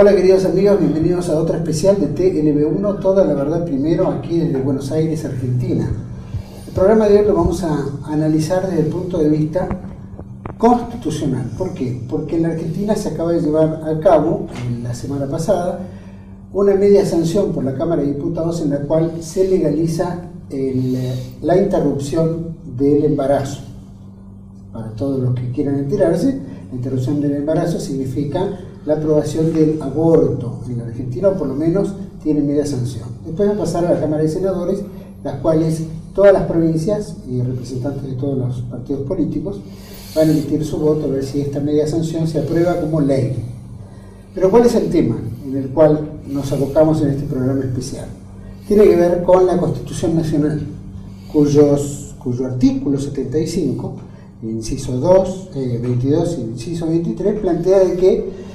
Hola queridos amigos, bienvenidos a otra especial de TLB1, toda la verdad primero, aquí desde Buenos Aires, Argentina. El programa de hoy lo vamos a analizar desde el punto de vista constitucional. ¿Por qué? Porque en la Argentina se acaba de llevar a cabo, la semana pasada, una media sanción por la Cámara de Diputados en la cual se legaliza la interrupción del embarazo. Para todos los que quieran enterarse, la interrupción del embarazo significa la aprobación del aborto en la Argentina, o por lo menos tiene media sanción. Después va a pasar a la Cámara de Senadores, las cuales todas las provincias y representantes de todos los partidos políticos van a emitir su voto a ver si esta media sanción se aprueba como ley. Pero ¿cuál es el tema en el cual nos abocamos en este programa especial? Tiene que ver con la Constitución Nacional, cuyo artículo 75, el inciso 2, 22 y el inciso 23, plantea de que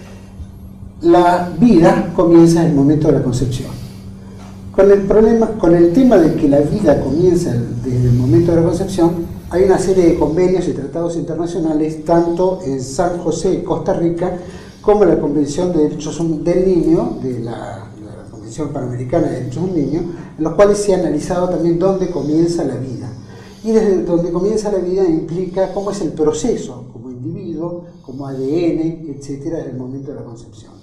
la vida comienza en el momento de la concepción. Con el tema de que la vida comienza desde el momento de la concepción, hay una serie de convenios y tratados internacionales, tanto en San José, Costa Rica, como la Convención de Derechos del Niño, de la Convención Panamericana de Derechos del Niño, en los cuales se ha analizado también dónde comienza la vida. Y desde donde comienza la vida implica cómo es el proceso, como individuo, como ADN, etcétera, desde el momento de la concepción.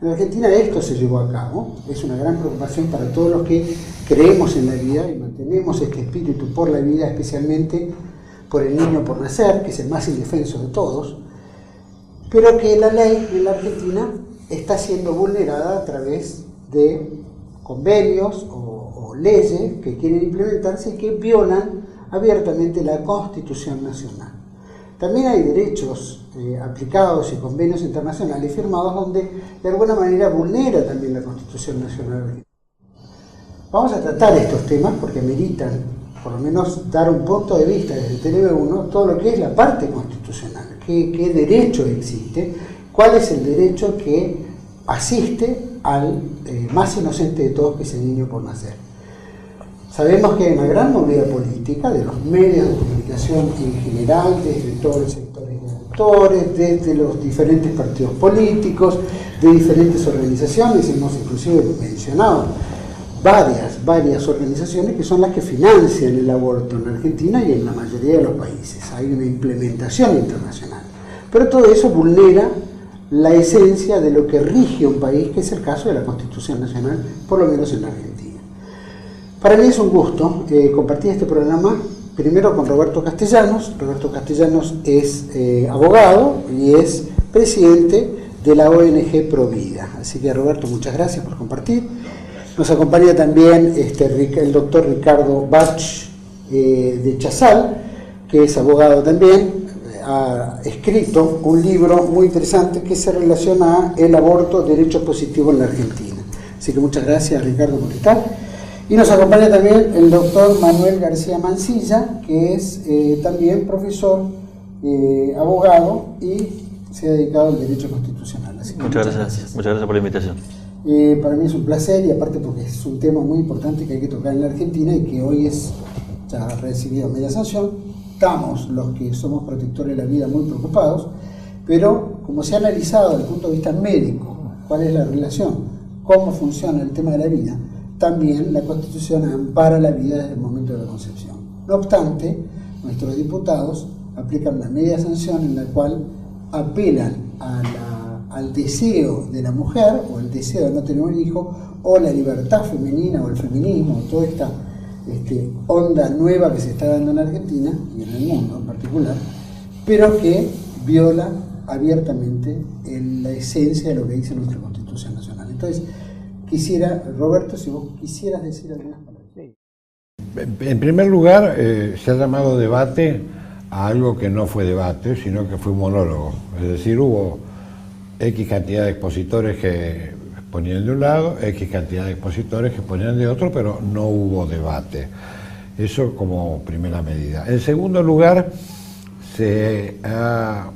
En Argentina esto se llevó a cabo, es una gran preocupación para todos los que creemos en la vida y mantenemos este espíritu por la vida, especialmente por el niño por nacer, que es el más indefenso de todos, pero que la ley en la Argentina está siendo vulnerada a través de convenios o leyes que quieren implementarse y que violan abiertamente la Constitución Nacional. También hay derechos aplicados y convenios internacionales firmados donde de alguna manera vulnera también la Constitución Nacional. Vamos a tratar estos temas porque ameritan, por lo menos, dar un punto de vista desde TLB1, todo lo que es la parte constitucional, qué derecho existe, cuál es el derecho que asiste al más inocente de todos, que es el niño por nacer. Sabemos que hay una gran movida política de los medios de comunicación en general, desde todos los sectores de actores, desde los diferentes partidos políticos, de diferentes organizaciones, hemos inclusive mencionado varias organizaciones que son las que financian el aborto en Argentina y en la mayoría de los países. Hay una implementación internacional. Pero todo eso vulnera la esencia de lo que rige un país, que es el caso de la Constitución Nacional, por lo menos en la Argentina. Para mí es un gusto compartir este programa, primero con Roberto Castellanos. Roberto Castellanos es abogado y es presidente de la ONG Provida. Así que Roberto, muchas gracias por compartir. Nos acompaña también el doctor Ricardo Bach de Chazal, que es abogado también. Ha escrito un libro muy interesante que se relaciona a el aborto, derecho positivo en la Argentina. Así que muchas gracias, Ricardo, por estar. Y nos acompaña también el doctor Manuel García Mancilla, que es también profesor, abogado y se ha dedicado al derecho constitucional. Así que muchas gracias por la invitación. Para mí es un placer, y aparte porque es un tema muy importante que hay que tocar en la Argentina y que hoy ya ha recibido media sanción. Estamos los que somos protectores de la vida muy preocupados, pero como se ha analizado desde el punto de vista médico cuál es la relación, cómo funciona el tema de la vida, también la Constitución ampara la vida desde el momento de la concepción. No obstante, nuestros diputados aplican una media sanción en la cual apelan al deseo de la mujer, o el deseo de no tener un hijo, o la libertad femenina, o el feminismo, o toda esta onda nueva que se está dando en Argentina, y en el mundo en particular, pero que viola abiertamente la esencia de lo que dice nuestra Constitución Nacional. Entonces, quisiera, Roberto, si vos quisieras decir algunas palabras. Sí. En primer lugar, se ha llamado debate a algo que no fue debate, sino que fue un monólogo. Es decir, hubo X cantidad de expositores que ponían de un lado, X cantidad de expositores que ponían de otro, pero no hubo debate. Eso como primera medida. En segundo lugar, se ha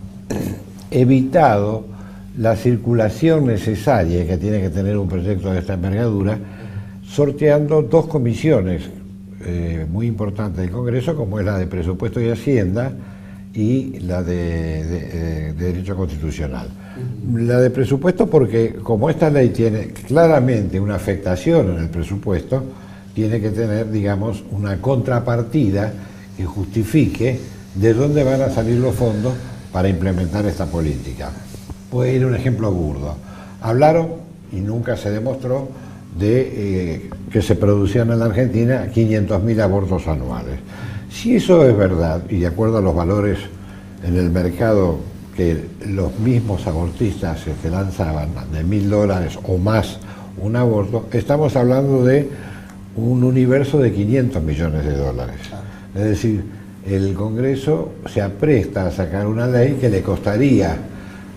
evitado la circulación necesaria que tiene que tener un proyecto de esta envergadura, sorteando dos comisiones muy importantes del Congreso, como es la de Presupuesto y Hacienda y la de Derecho Constitucional. La de presupuesto porque como esta ley tiene claramente una afectación en el presupuesto, tiene que tener, digamos, una contrapartida que justifique de dónde van a salir los fondos para implementar esta política. Puede ir un ejemplo burdo. Hablaron, y nunca se demostró, de que se producían en la Argentina 500.000 abortos anuales. Si eso es verdad, y de acuerdo a los valores en el mercado que los mismos abortistas se lanzaban de $1.000 o más un aborto, estamos hablando de un universo de 500 millones de dólares. Es decir, el Congreso se apresta a sacar una ley que le costaría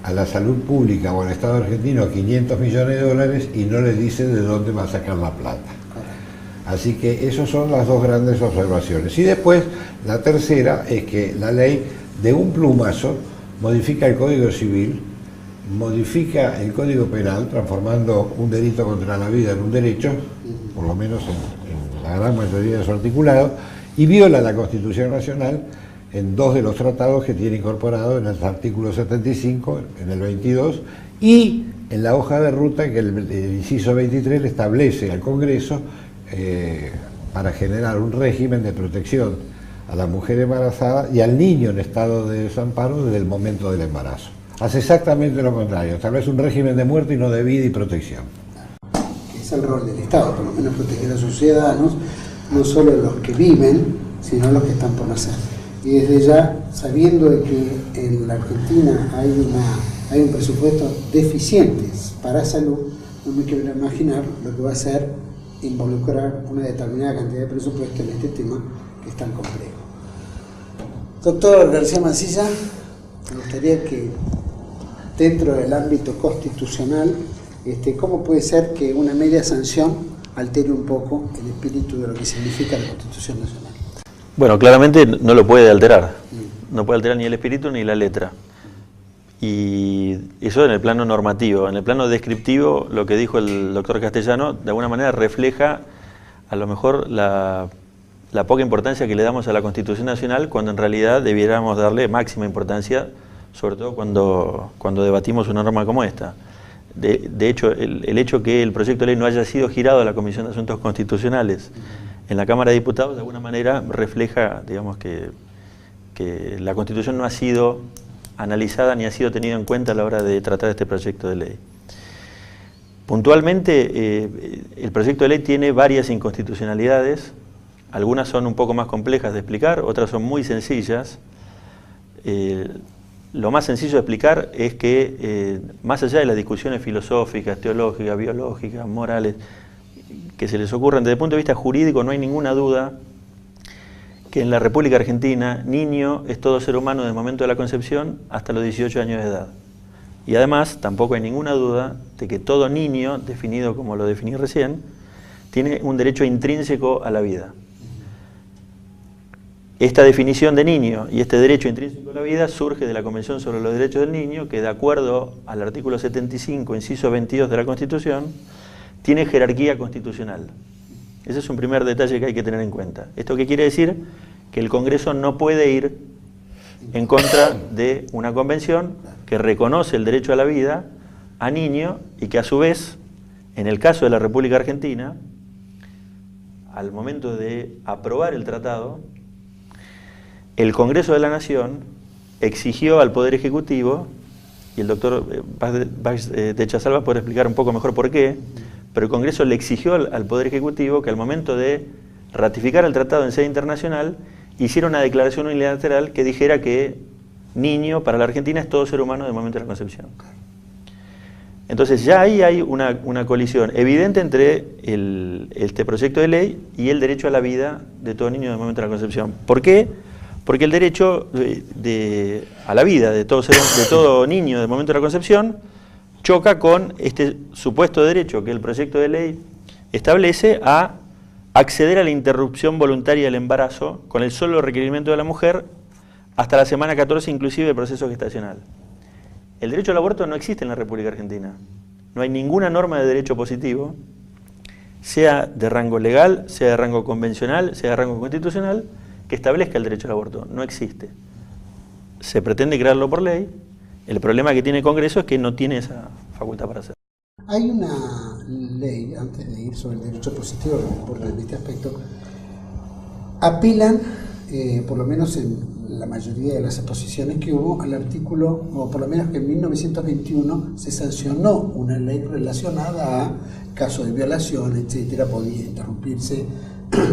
a la salud pública o al Estado argentino 500 millones de dólares y no le dice de dónde va a sacar la plata. Así que esas son las dos grandes observaciones. Y después, la tercera es que la ley de un plumazo modifica el Código Civil, modifica el Código Penal, transformando un delito contra la vida en un derecho, por lo menos en la gran mayoría de su articulado, y viola la Constitución Nacional en dos de los tratados que tiene incorporado en el artículo 75, en el 22, y en la hoja de ruta que el inciso 23 le establece al Congreso para generar un régimen de protección a la mujer embarazada y al niño en estado de desamparo desde el momento del embarazo. Hace exactamente lo contrario, establece un régimen de muerte y no de vida y protección. Es el rol del Estado, por lo menos proteger a sus ciudadanos, no solo los que viven, sino los que están por nacer. Y desde ya, sabiendo de que en la Argentina hay un presupuesto deficiente para salud, no me quiero imaginar lo que va a ser involucrar una determinada cantidad de presupuesto en este tema que es tan complejo. Doctor García Mansilla, me gustaría que dentro del ámbito constitucional, ¿cómo puede ser que una media sanción altere un poco el espíritu de lo que significa la Constitución Nacional? Bueno, claramente no lo puede alterar. No puede alterar ni el espíritu ni la letra. Y eso en el plano normativo. En el plano descriptivo, lo que dijo el doctor Castellano, de alguna manera refleja a lo mejor la poca importancia que le damos a la Constitución Nacional, cuando en realidad debiéramos darle máxima importancia, sobre todo cuando debatimos una norma como esta. De hecho, el hecho que el proyecto de ley no haya sido girado a la Comisión de Asuntos Constitucionales en la Cámara de Diputados, de alguna manera refleja, digamos, que la Constitución no ha sido analizada ni ha sido tenida en cuenta a la hora de tratar este proyecto de ley. Puntualmente, el proyecto de ley tiene varias inconstitucionalidades. Algunas son un poco más complejas de explicar, otras son muy sencillas. Lo más sencillo de explicar es que, más allá de las discusiones filosóficas, teológicas, biológicas, morales, que se les ocurran desde el punto de vista jurídico, no hay ninguna duda que en la República Argentina, niño es todo ser humano desde el momento de la concepción hasta los 18 años de edad. Y además, tampoco hay ninguna duda de que todo niño, definido como lo definí recién, tiene un derecho intrínseco a la vida. Esta definición de niño y este derecho intrínseco a la vida surge de la Convención sobre los Derechos del Niño, que de acuerdo al artículo 75, inciso 22 de la Constitución, tiene jerarquía constitucional. Ese es un primer detalle que hay que tener en cuenta. ¿Esto qué quiere decir? Que el Congreso no puede ir en contra de una convención que reconoce el derecho a la vida a niño y que a su vez, en el caso de la República Argentina, al momento de aprobar el tratado, el Congreso de la Nación exigió al Poder Ejecutivo, y el doctor Vaz de Chasalva puede explicar un poco mejor por qué, pero el Congreso le exigió al Poder Ejecutivo que al momento de ratificar el tratado en sede internacional, hiciera una declaración unilateral que dijera que niño para la Argentina es todo ser humano desde el momento de la concepción. Entonces ya ahí hay una colisión evidente entre este proyecto de ley y el derecho a la vida de todo niño desde el momento de la concepción. ¿Por qué? Porque el derecho a la vida de todo niño desde el momento de la concepción choca con este supuesto derecho que el proyecto de ley establece a acceder a la interrupción voluntaria del embarazo con el solo requerimiento de la mujer hasta la semana 14 inclusive del proceso gestacional. El derecho al aborto no existe en la República Argentina. No hay ninguna norma de derecho positivo, sea de rango legal, sea de rango convencional, sea de rango constitucional, que establezca el derecho al aborto. No existe. Se pretende crearlo por ley El problema que tiene el Congreso es que no tiene esa facultad para hacerlo. Hay una ley, antes de ir sobre el derecho positivo, por este aspecto, apelan, por lo menos en la mayoría de las exposiciones que hubo, al artículo, o por lo menos que en 1921 se sancionó una ley relacionada a casos de violación, etcétera, podía interrumpirse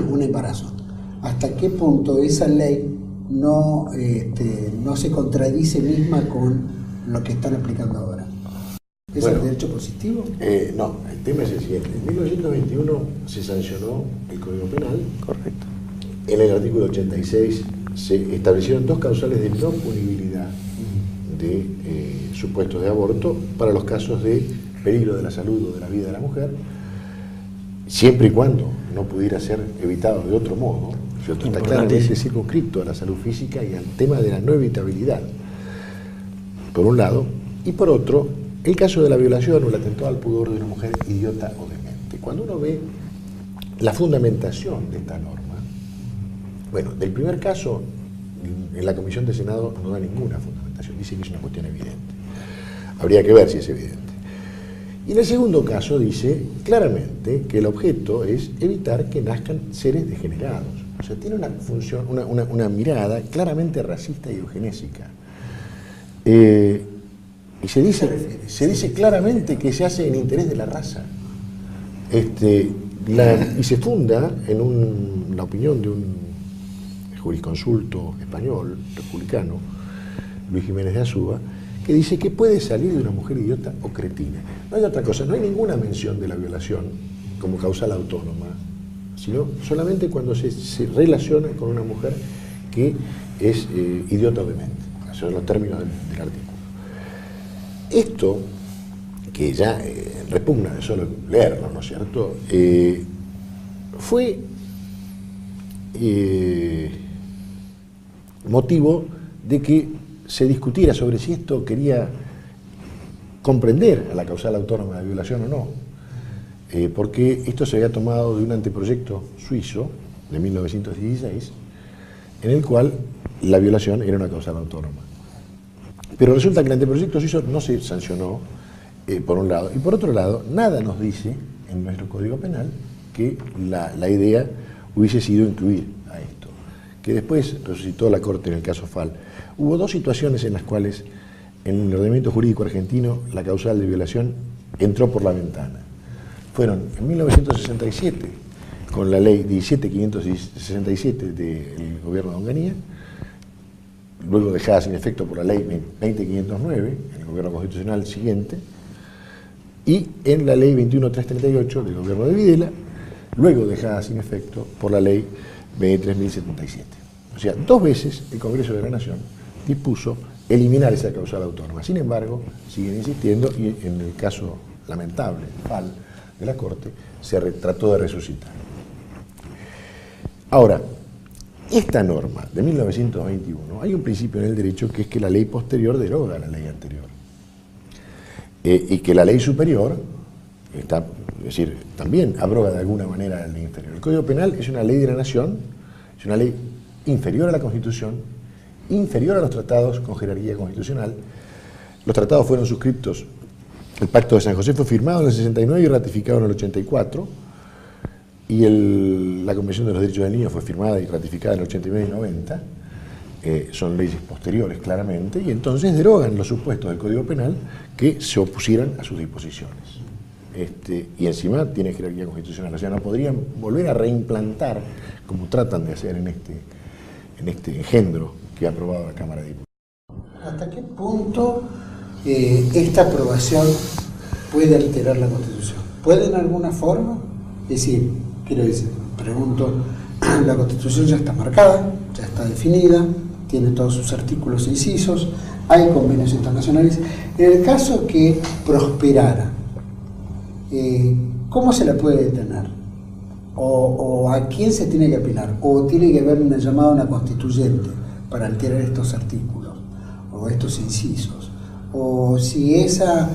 un embarazo. ¿Hasta qué punto esa ley no se contradice misma con lo que están aplicando ahora? ¿Es el derecho positivo? No, el tema es el siguiente. En 1921 se sancionó el Código Penal. Correcto. En el artículo 86 se establecieron 2 causales de no punibilidad de supuestos de aborto para los casos de peligro de la salud o de la vida de la mujer, siempre y cuando no pudiera ser evitado de otro modo, ¿cierto? Está claramente circunscripto a la salud física y al tema de la no evitabilidad, por un lado, y por otro, el caso de la violación o el atentado al pudor de una mujer idiota o demente. Cuando uno ve la fundamentación de esta norma, bueno, del primer caso, en la Comisión de Senado no da ninguna fundamentación, dice que es una cuestión evidente. Habría que ver si es evidente. Y en el segundo caso dice claramente que el objeto es evitar que nazcan seres degenerados. O sea, tiene una función, una mirada claramente racista y eugenésica. Y se dice claramente que se hace en interés de la raza. Y se funda en la opinión de un jurisconsulto español, republicano, Luis Jiménez de Azúa, que dice que puede salir de una mujer idiota o cretina. No hay otra cosa, no hay ninguna mención de la violación como causal autónoma, sino solamente cuando se relaciona con una mujer que es idiota o demente. Esos son los términos del artículo. Esto, que ya repugna de solo leerlo, ¿no es cierto?, fue motivo de que se discutiera sobre si esto quería comprender a la causal autónoma de violación o no, porque esto se había tomado de un anteproyecto suizo de 1916, en el cual la violación era una causal autónoma. Pero resulta que el anteproyecto suizo no se sancionó, por un lado, y por otro lado, nada nos dice en nuestro Código Penal que la idea hubiese sido incluir a esto, que después resucitó la Corte en el caso Fall. Hubo 2 situaciones en las cuales en el ordenamiento jurídico argentino la causal de violación entró por la ventana. Fueron en 1967, con la ley 17.567 del gobierno de Onganía, luego dejada sin efecto por la ley 20.509, en el gobierno constitucional siguiente, y en la ley 21.338 del gobierno de Videla, luego dejada sin efecto por la ley 23.077. O sea, 2 veces el Congreso de la Nación dispuso eliminar esa causal autónoma. Sin embargo, siguen insistiendo y en el caso lamentable, Fall, de la Corte, se trató de resucitar. Ahora, esta norma de 1921, hay un principio en el derecho que es que la ley posterior deroga la ley anterior. Y que la ley superior es decir, también abroga de alguna manera la ley inferior. El Código Penal es una ley de la Nación, es una ley inferior a la Constitución, inferior a los tratados con jerarquía constitucional. Los tratados fueron suscriptos, el Pacto de San José fue firmado en el 69 y ratificado en el 84, y la Convención de los Derechos del Niño fue firmada y ratificada en el 89 y 90, son leyes posteriores claramente, y entonces derogan los supuestos del Código Penal que se opusieran a sus disposiciones. Y encima tiene jerarquía constitucional, o sea, no podrían volver a reimplantar, como tratan de hacer en este engendro que ha aprobado la Cámara de Diputados. ¿Hasta qué punto esta aprobación puede alterar la Constitución? ¿Puede en alguna forma? Es decir, pregunto, la Constitución ya está marcada, ya está definida, tiene todos sus artículos e incisos, hay convenios internacionales. En el caso que prosperara, ¿cómo se la puede detener? ¿O a quién se tiene que apelar? ¿O tiene que haber una llamada a una constituyente para alterar estos artículos o estos incisos? ¿O si esa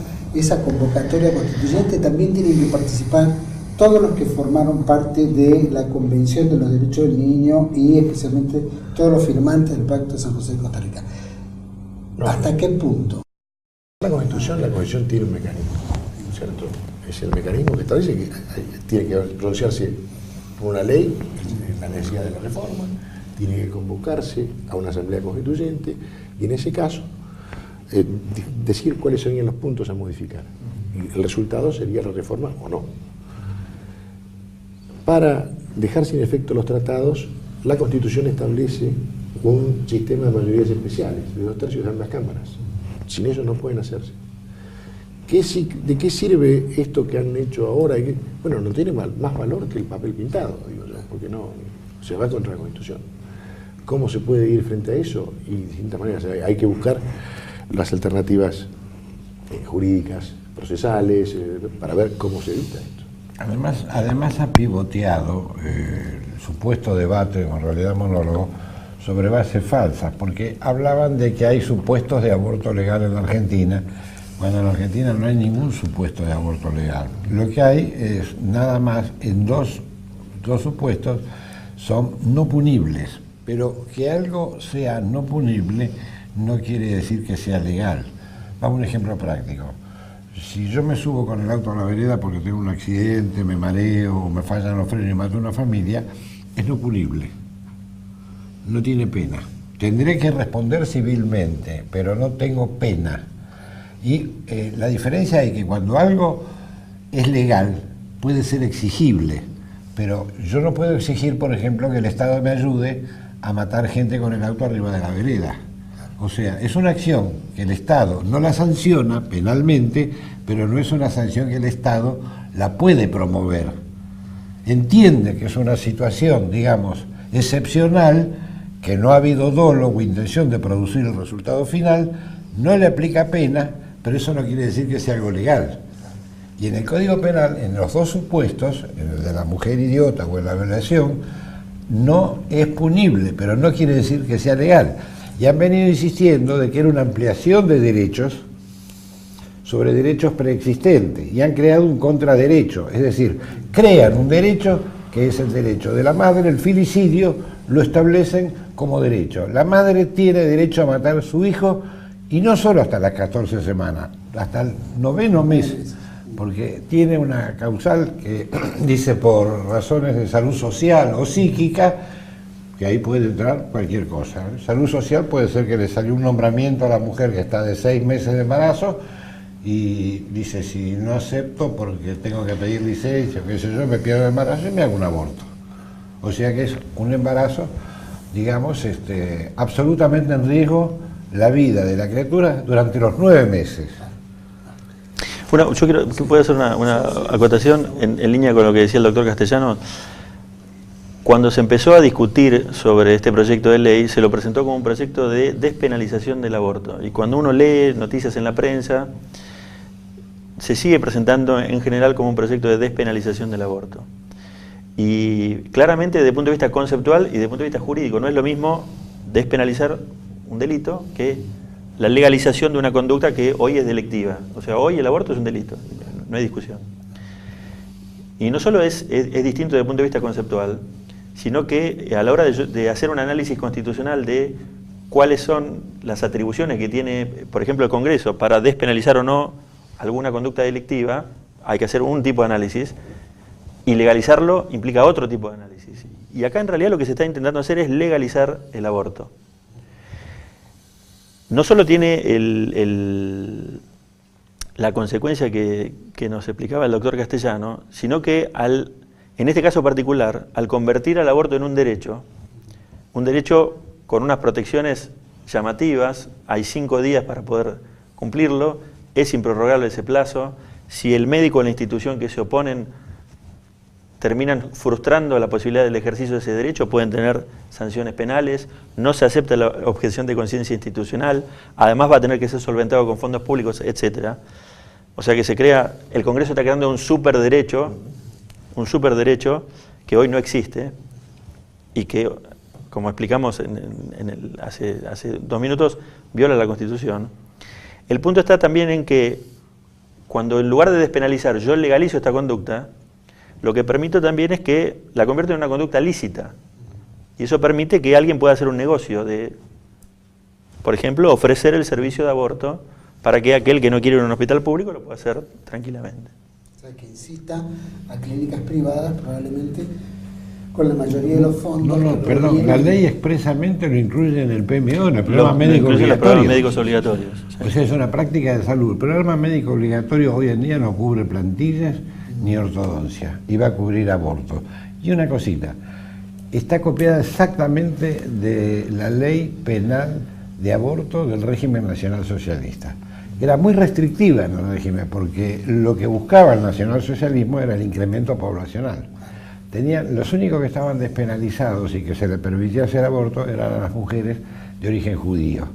convocatoria constituyente también tienen que participar todos los que formaron parte de la Convención de los Derechos del Niño y especialmente todos los firmantes del Pacto de San José de Costa Rica? ¿Hasta qué punto? La Constitución tiene un mecanismo, ¿cierto? Es el mecanismo que establece que tiene que pronunciarse por una ley en la necesidad de la reforma, tiene que convocarse a una asamblea constituyente y en ese caso decir cuáles serían los puntos a modificar. Y el resultado sería la reforma o no. Para dejar sin efecto los tratados, la Constitución establece un sistema de mayorías especiales, de 2/3 de ambas cámaras. Sin eso no pueden hacerse. ¿De qué sirve esto que han hecho ahora? Bueno, no tiene más valor que el papel pintado, digo yo, porque no se va contra la Constitución. ¿Cómo se puede ir frente a eso? Y de distintas maneras. Hay que buscar las alternativas jurídicas, procesales, para ver cómo se evita esto. Además ha pivoteado el supuesto debate, o en realidad monólogo, sobre bases falsas, porque hablaban de que hay supuestos de aborto legal en la Argentina, cuando en la Argentina no hay ningún supuesto de aborto legal. Lo que hay es nada más en dos supuestos, son no punibles, pero que algo sea no punible no quiere decir que sea legal. Vamos a un ejemplo práctico. Si yo me subo con el auto a la vereda porque tengo un accidente, me mareo, o me fallan los frenos y mato a una familia, es no punible. No tiene pena. Tendré que responder civilmente, pero no tengo pena. Y la diferencia es que cuando algo es legal, puede ser exigible, pero yo no puedo exigir, por ejemplo, que el Estado me ayude a matar gente con el auto arriba de la vereda. O sea, es una acción que el Estado no la sanciona penalmente, pero no es una sanción que el Estado la puede promover. Entiende que es una situación, digamos, excepcional, que no ha habido dolo o intención de producir el resultado final, no le aplica pena, pero eso no quiere decir que sea algo legal. Y en el Código Penal, en los dos supuestos, en el de la mujer idiota o en la violación, no es punible, pero no quiere decir que sea legal. Y han venido insistiendo de que era una ampliación de derechos sobre derechos preexistentes, y han creado un contraderecho, es decir, crean un derecho que es el derecho de la madre, el filicidio, lo establecen como derecho. La madre tiene derecho a matar a su hijo, y no solo hasta las 14 semanas, hasta el 9º mes, porque tiene una causal que dice por razones de salud social o psíquica, que ahí puede entrar cualquier cosa. Salud social puede ser que le salió un nombramiento a la mujer que está de 6 meses de embarazo y dice, si no acepto porque tengo que pedir licencia, qué sé yo, me pierdo el embarazo y me hago un aborto. O sea que es un embarazo, digamos, absolutamente en riesgo la vida de la criatura durante los 9 meses. Bueno, yo quiero que pueda hacer una acotación en línea con lo que decía el doctor Castellano. Cuando se empezó a discutir sobre este proyecto de ley, se lo presentó como un proyecto de despenalización del aborto. Y cuando uno lee noticias en la prensa, se sigue presentando en general como un proyecto de despenalización del aborto. Y claramente desde el punto de vista conceptual y desde el punto de vista jurídico, no es lo mismo despenalizar un delito que la legalización de una conducta que hoy es delictiva. O sea, hoy el aborto es un delito, no hay discusión. Y no solo es distinto desde el punto de vista conceptual, sino que a la hora de hacer un análisis constitucional de cuáles son las atribuciones que tiene, por ejemplo, el Congreso para despenalizar o no alguna conducta delictiva, hay que hacer un tipo de análisis, y legalizarlo implica otro tipo de análisis. Y acá en realidad lo que se está intentando hacer es legalizar el aborto. No solo tiene la consecuencia que nos explicaba el doctor Castellano, sino que en este caso particular, al convertir al aborto en un derecho con unas protecciones llamativas, hay 5 días para poder cumplirlo, es improrrogable ese plazo, si el médico o la institución que se oponen terminan frustrando la posibilidad del ejercicio de ese derecho, pueden tener sanciones penales, no se acepta la objeción de conciencia institucional, además va a tener que ser solventado con fondos públicos, etc. O sea que el Congreso está creando un superderecho que hoy no existe y que, como explicamos hace 2 minutos, viola la Constitución. El punto está también en que cuando en lugar de despenalizar yo legalizo esta conducta, lo que permito también es que la convierta en una conducta lícita. Y eso permite que alguien pueda hacer un negocio de, por ejemplo, ofrecer el servicio de aborto para que aquel que no quiere ir a un hospital público lo pueda hacer tranquilamente. O sea, que incita a clínicas privadas probablemente con la mayoría de los fondos. No, perdón, la ley expresamente lo incluye en el PMO, en el programa Lo médico incluye en los obligatorio. programas médicos obligatorios. Sí. O sea, es una práctica de salud. El programa médico obligatorio hoy en día no cubre plantillas ni ortodoncia, y va a cubrir aborto. Y una cosita, está copiada exactamente de la ley penal de aborto del régimen nacional socialista. Era muy restrictiva en el régimen, porque lo que buscaba el nacionalsocialismo era el incremento poblacional. Los únicos que estaban despenalizados y que se les permitía hacer aborto eran las mujeres de origen judío.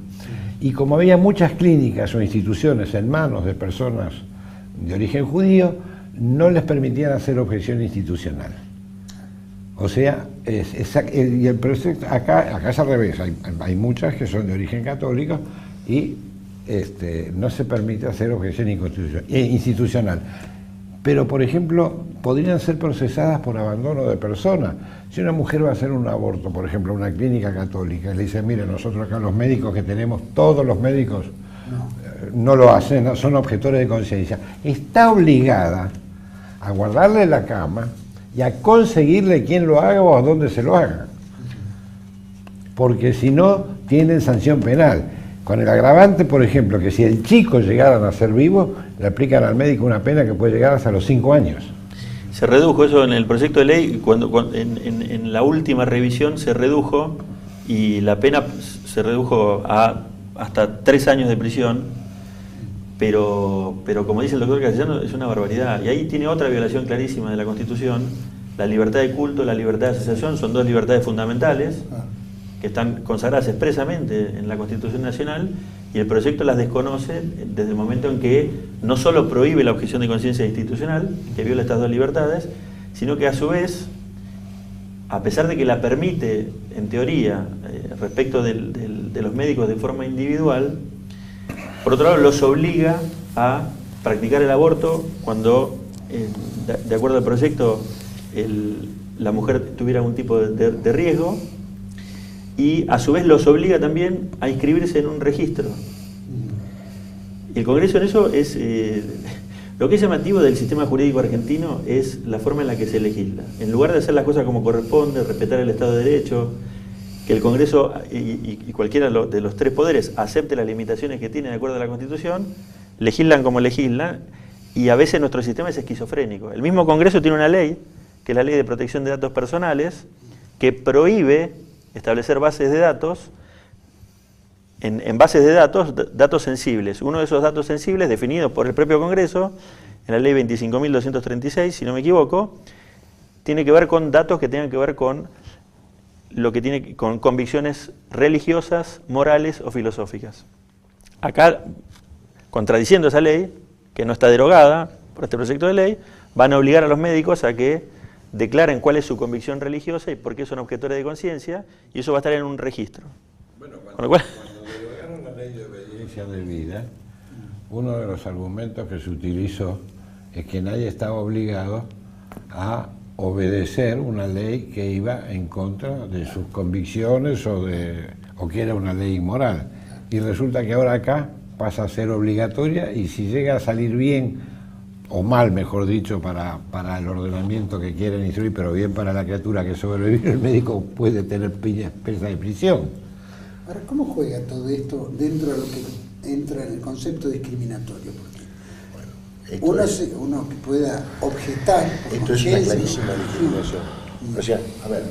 Y como había muchas clínicas o instituciones en manos de personas de origen judío, no les permitían hacer objeción institucional. O sea, y el proyecto, acá es al revés, hay muchas que son de origen católico y no se permite hacer objeción institucional. Pero, por ejemplo, podrían ser procesadas por abandono de persona. Si una mujer va a hacer un aborto, por ejemplo, en una clínica católica, y le dice, mire, nosotros acá los médicos que tenemos, todos los médicos no lo hacen, son objetores de conciencia, está obligada a guardarle la cama y a conseguirle quién lo haga o a dónde se lo haga. Porque si no, tienen sanción penal. Con el agravante, por ejemplo, que si el chico llegara a nacer vivo, le aplican al médico una pena que puede llegar hasta los 5 años. Se redujo eso en el proyecto de ley, en la última revisión se redujo y la pena se redujo a hasta 3 años de prisión, pero como dice el doctor Castellano, es una barbaridad. Y ahí tiene otra violación clarísima de la Constitución. La libertad de culto, la libertad de asociación son dos libertades fundamentales que están consagradas expresamente en la Constitución Nacional, y el proyecto las desconoce desde el momento en que no solo prohíbe la objeción de conciencia institucional, que viola estas dos libertades, sino que a su vez, a pesar de que la permite en teoría respecto de los médicos de forma individual, por otro lado los obliga a practicar el aborto cuando, de acuerdo al proyecto, la mujer tuviera algún tipo de riesgo, y a su vez los obliga también a inscribirse en un registro. El Congreso en eso es... lo que es llamativo del sistema jurídico argentino es la forma en la que se legisla. En lugar de hacer las cosas como corresponde, respetar el Estado de Derecho, que el Congreso y cualquiera de los tres poderes acepte las limitaciones que tiene de acuerdo a la Constitución, legislan como legislan, y a veces nuestro sistema es esquizofrénico. El mismo Congreso tiene una ley, que es la Ley de Protección de Datos Personales, que prohíbe establecer bases de datos, en bases de datos, datos sensibles. Uno de esos datos sensibles, definidos por el propio Congreso, en la ley 25.236, si no me equivoco, tiene que ver con datos que tengan que ver con lo que tiene con convicciones religiosas, morales o filosóficas. Acá, contradiciendo esa ley, que no está derogada por este proyecto de ley, van a obligar a los médicos a que declaren cuál es su convicción religiosa y por qué son objetores de conciencia, y eso va a estar en un registro. Bueno, cuando derogaron la ley de obediencia debida, uno de los argumentos que se utilizó es que nadie estaba obligado a obedecer una ley que iba en contra de sus convicciones o que era una ley inmoral. Y resulta que ahora acá pasa a ser obligatoria, y si llega a salir bien o mal, mejor dicho, para el ordenamiento que quieren instruir, pero bien para la criatura que sobrevive, el médico puede tener pena de prisión. Ahora, ¿cómo juega todo esto dentro de lo que entra en el concepto discriminatorio? Porque uno que pueda objetar... Esto es una clarísima discriminación. O sea, a ver,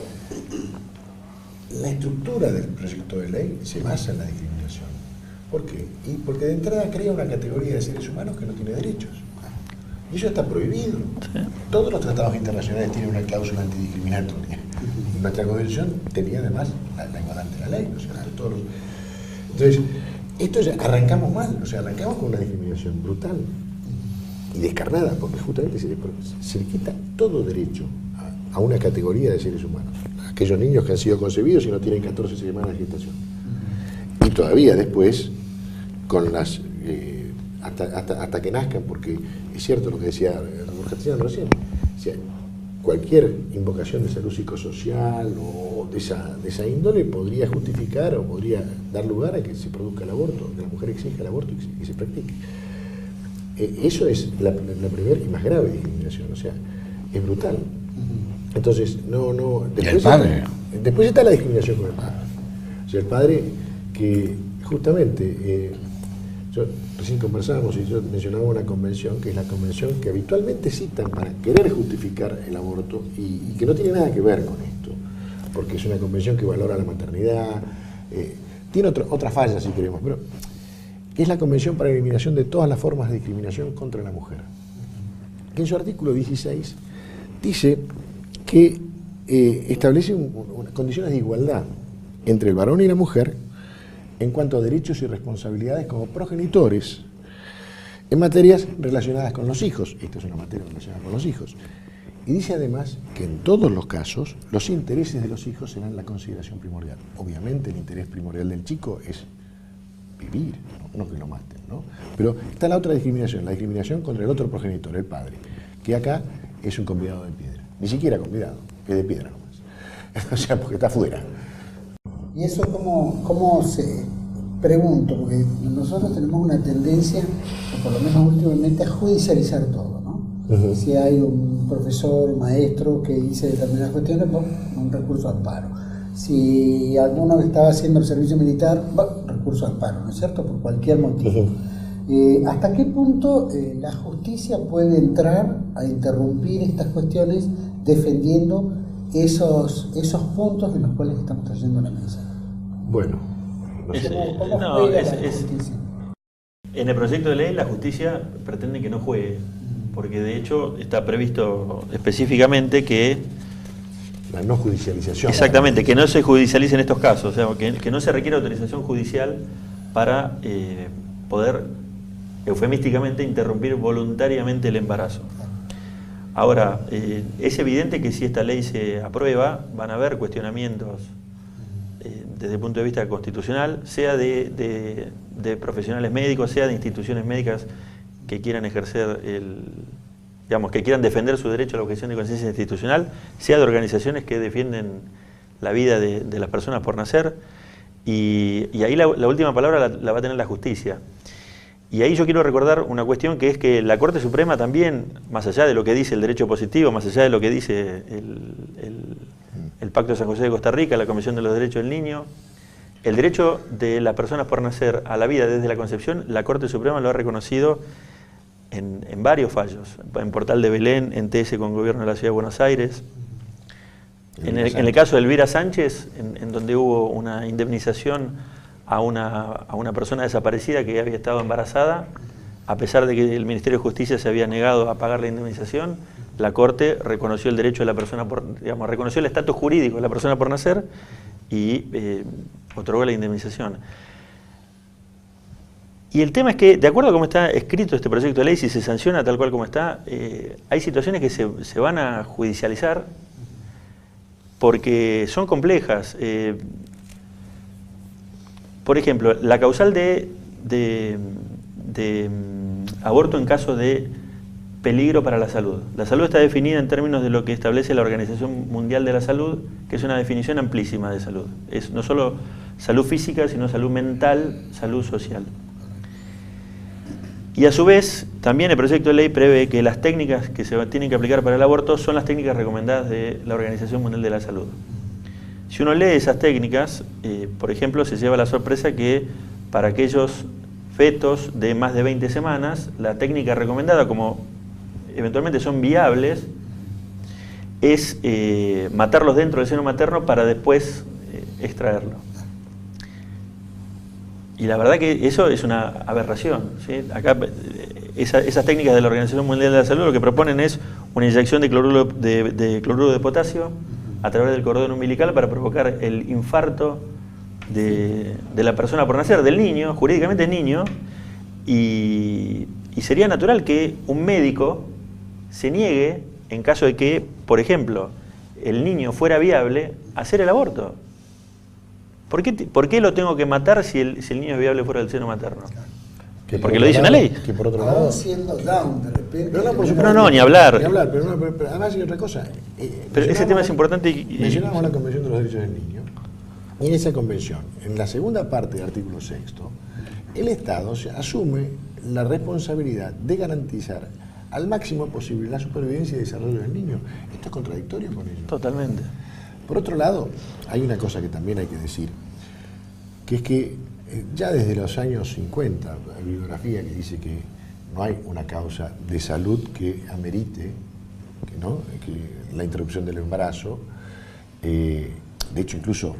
la estructura del proyecto de ley se basa en la discriminación. ¿Por qué? Porque de entrada crea una categoría de seres humanos que no tiene derechos. Y eso está prohibido. Sí. Todos los tratados internacionales tienen una cláusula antidiscriminatoria. Nuestra Constitución tenía además la igualdad ante la ley, ¿no es cierto? Entonces, esto arrancamos mal, o sea, arrancamos con una discriminación brutal y descarnada, porque justamente se le quita todo derecho a una categoría de seres humanos. A aquellos niños que han sido concebidos y no tienen 14 semanas de gestación. Y todavía después, con las... hasta que nazcan, porque es cierto lo que decía el doctor Castellano recién, o sea, cualquier invocación de salud psicosocial o de esa índole podría justificar o podría dar lugar a que se produzca el aborto, que la mujer exija el aborto y se practique. Eso es la primera y más grave discriminación, o sea, es brutal. Entonces, después está la discriminación con el padre. O sea, el padre que justamente, recién conversábamos y yo mencionaba una convención, que es la convención que habitualmente citan para querer justificar el aborto y que no tiene nada que ver con esto, porque es una convención que valora la maternidad, tiene otra falla si queremos, pero que es la Convención para la Eliminación de todas las formas de discriminación contra la mujer, que en su artículo 16 dice que establece condiciones de igualdad entre el varón y la mujer en cuanto a derechos y responsabilidades como progenitores en materias relacionadas con los hijos. Esta es una materia relacionada con los hijos. Y dice además que en todos los casos los intereses de los hijos serán la consideración primordial. Obviamente el interés primordial del chico es vivir, no que lo maten, ¿no? Pero está la otra discriminación, la discriminación contra el otro progenitor, el padre, que acá es un convidado de piedra. Ni siquiera convidado, es de piedra nomás. O sea, porque está afuera. ¿Y eso cómo se pregunto? Porque nosotros tenemos una tendencia, o por lo menos últimamente, a judicializar todo, ¿no? Si hay un profesor, maestro que dice determinadas cuestiones, un recurso de amparo. Si alguno estaba haciendo el servicio militar, recurso de amparo, ¿no es cierto? Por cualquier motivo. ¿Hasta qué punto la justicia puede entrar a interrumpir estas cuestiones defendiendo esos puntos de los cuales estamos trayendo a la mesa? Bueno, ¿Cómo juega la justicia? En el proyecto de ley la justicia pretende que no juegue, porque de hecho está previsto específicamente que la no judicialización. Exactamente, que no se judicialicen estos casos, o sea, que no se requiere autorización judicial para poder eufemísticamente interrumpir voluntariamente el embarazo. Ahora, es evidente que si esta ley se aprueba, van a haber cuestionamientos desde el punto de vista constitucional, sea de profesionales médicos, sea de instituciones médicas que quieran ejercer que quieran defender su derecho a la objeción de conciencia institucional, sea de organizaciones que defienden la vida de las personas por nacer, y ahí la última palabra la va a tener la justicia. Y ahí yo quiero recordar una cuestión, que es que la Corte Suprema también, más allá de lo que dice el derecho positivo, más allá de lo que dice el Pacto de San José de Costa Rica, la Convención de los Derechos del Niño, el derecho de las personas por nacer a la vida desde la concepción, la Corte Suprema lo ha reconocido en varios fallos, en Portal de Belén, en TS con Gobierno de la Ciudad de Buenos Aires, en el caso de Elvira Sánchez, en donde hubo una indemnización a una persona desaparecida que había estado embarazada, a pesar de que el Ministerio de Justicia se había negado a pagar la indemnización, la Corte reconoció el derecho de la persona reconoció el estatus jurídico de la persona por nacer y otorgó la indemnización. Y el tema es que, de acuerdo a cómo está escrito este proyecto de ley, si se sanciona tal cual como está, hay situaciones que se van a judicializar porque son complejas. Por ejemplo, la causal de aborto en caso de peligro para la salud. La salud está definida en términos de lo que establece la Organización Mundial de la Salud, que es una definición amplísima de salud. Es no solo salud física, sino salud mental, salud social. Y a su vez, también el proyecto de ley prevé que las técnicas que se tienen que aplicar para el aborto son las técnicas recomendadas de la Organización Mundial de la Salud. Si uno lee esas técnicas, por ejemplo, se lleva la sorpresa que para aquellos fetos de más de 20 semanas, la técnica recomendada, como eventualmente son viables, es matarlos dentro del seno materno para después extraerlo. Y la verdad que eso es una aberración, ¿sí? Acá esas técnicas de la Organización Mundial de la Salud lo que proponen es una inyección de cloruro de potasio a través del cordón umbilical para provocar el infarto de la persona por nacer, del niño, jurídicamente niño, y sería natural que un médico se niegue, en caso de que, por ejemplo, el niño fuera viable, a hacer el aborto. ¿Por qué lo tengo que matar si el niño es viable fuera del seno materno? Porque lo dice una ley. Que por otro Aún lado... siendo down de repente. Pero no, por No, supuesto, no, ni hablar. Ni hablar, pero además hay otra cosa. Pero ese tema es importante y Mencionamos la Convención de los Derechos del Niño. Y en esa convención, en la segunda parte del artículo 6, el Estado asume la responsabilidad de garantizar al máximo posible la supervivencia y desarrollo del niño. Esto es contradictorio con ello. Totalmente. Por otro lado, hay una cosa que también hay que decir, que es que ya desde los años 50 hay bibliografía que dice que no hay una causa de salud que amerite que la interrupción del embarazo. De hecho, incluso,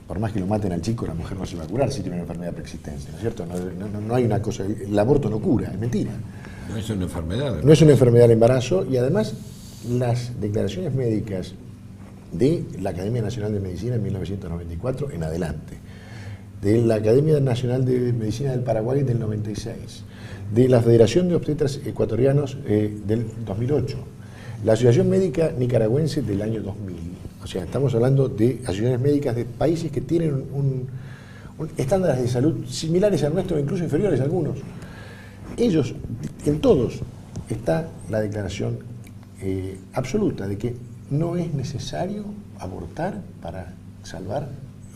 por más que lo maten al chico, la mujer no se va a curar si tiene una enfermedad preexistente, ¿no es cierto? No hay una cosa, el aborto no cura, es mentira. No es una enfermedad. No es una enfermedad el embarazo, y además las declaraciones médicas de la Academia Nacional de Medicina en 1994 en adelante, de la Academia Nacional de Medicina del Paraguay del 96, de la Federación de Obstetras Ecuatorianos del 2008, la Asociación Médica Nicaragüense del año 2000. O sea, estamos hablando de asociaciones médicas de países que tienen estándares de salud similares al nuestro, incluso inferiores a algunos. Ellos, en todos, está la declaración absoluta de que no es necesario abortar para salvar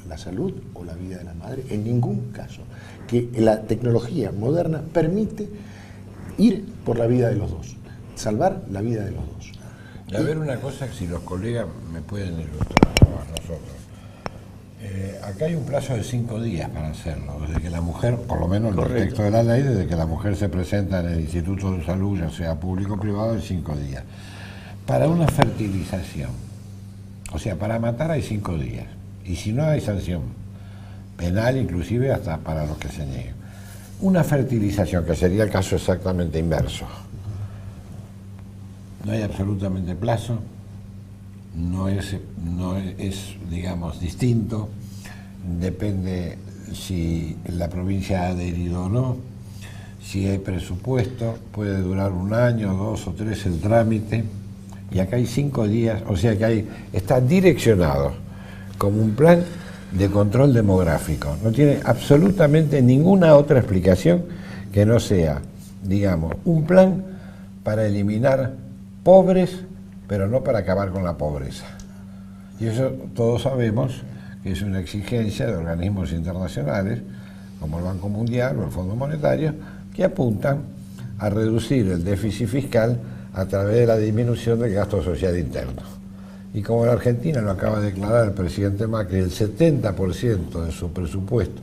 la salud o la vida de la madre, en ningún caso. Que la tecnología moderna permite ir por la vida de los dos, salvar la vida de los dos. A ver, una cosa que si los colegas me pueden ilustrar a nosotros. Acá hay un plazo de 5 días para hacerlo, desde que la mujer, por lo menos en el texto de la ley, desde que la mujer se presenta en el Instituto de Salud, ya sea público o privado, en 5 días. Para una fertilización, o sea, para matar hay 5 días, y si no hay sanción penal, inclusive hasta para los que se nieguen. Una fertilización, que sería el caso exactamente inverso. No hay absolutamente plazo, no es, digamos, distinto, depende si la provincia ha adherido o no, si hay presupuesto, puede durar 1 año, 2 o 3 el trámite, y acá hay 5 días, o sea que está direccionado como un plan de control demográfico, no tiene absolutamente ninguna otra explicación que no sea, digamos, un plan para eliminar pobres, pero no para acabar con la pobreza. Y eso todos sabemos que es una exigencia de organismos internacionales, como el Banco Mundial o el Fondo Monetario, que apuntan a reducir el déficit fiscal a través de la disminución del gasto social interno. Y como en Argentina lo acaba de declarar el presidente Macri, el 70% de su presupuesto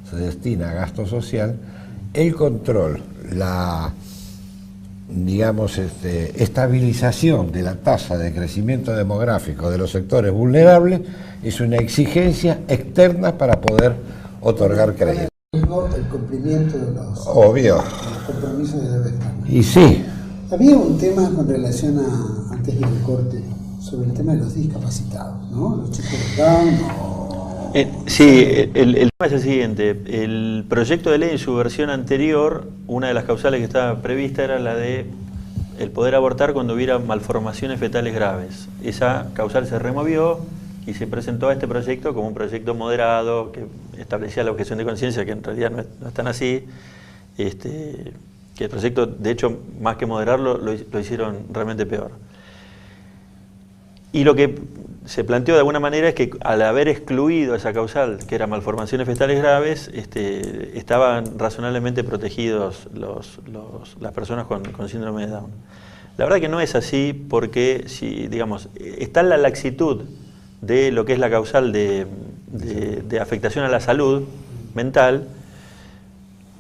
se destina a gasto social, el control, la estabilización de la tasa de crecimiento demográfico de los sectores vulnerables es una exigencia externa para poder otorgar crédito. El cumplimiento de los compromisos de deber. Y sí. Había un tema con relación a, antes del corte, sobre el tema de los discapacitados, ¿no? Los chicos de Down. Sí, el tema es el siguiente. El proyecto de ley en su versión anterior, una de las causales que estaba prevista era la de el poder abortar cuando hubiera malformaciones fetales graves. Esa causal se removió y se presentó a este proyecto como un proyecto moderado que establecía la objeción de conciencia, que en realidad no es tan así. Que el proyecto, de hecho, más que moderarlo, lo hicieron realmente peor. Y lo que se planteó de alguna manera es que al haber excluido esa causal, que era malformaciones fetales graves, estaban razonablemente protegidos las personas con síndrome de Down. La verdad que no es así, porque si, digamos, está la laxitud de lo que es la causal de afectación a la salud mental,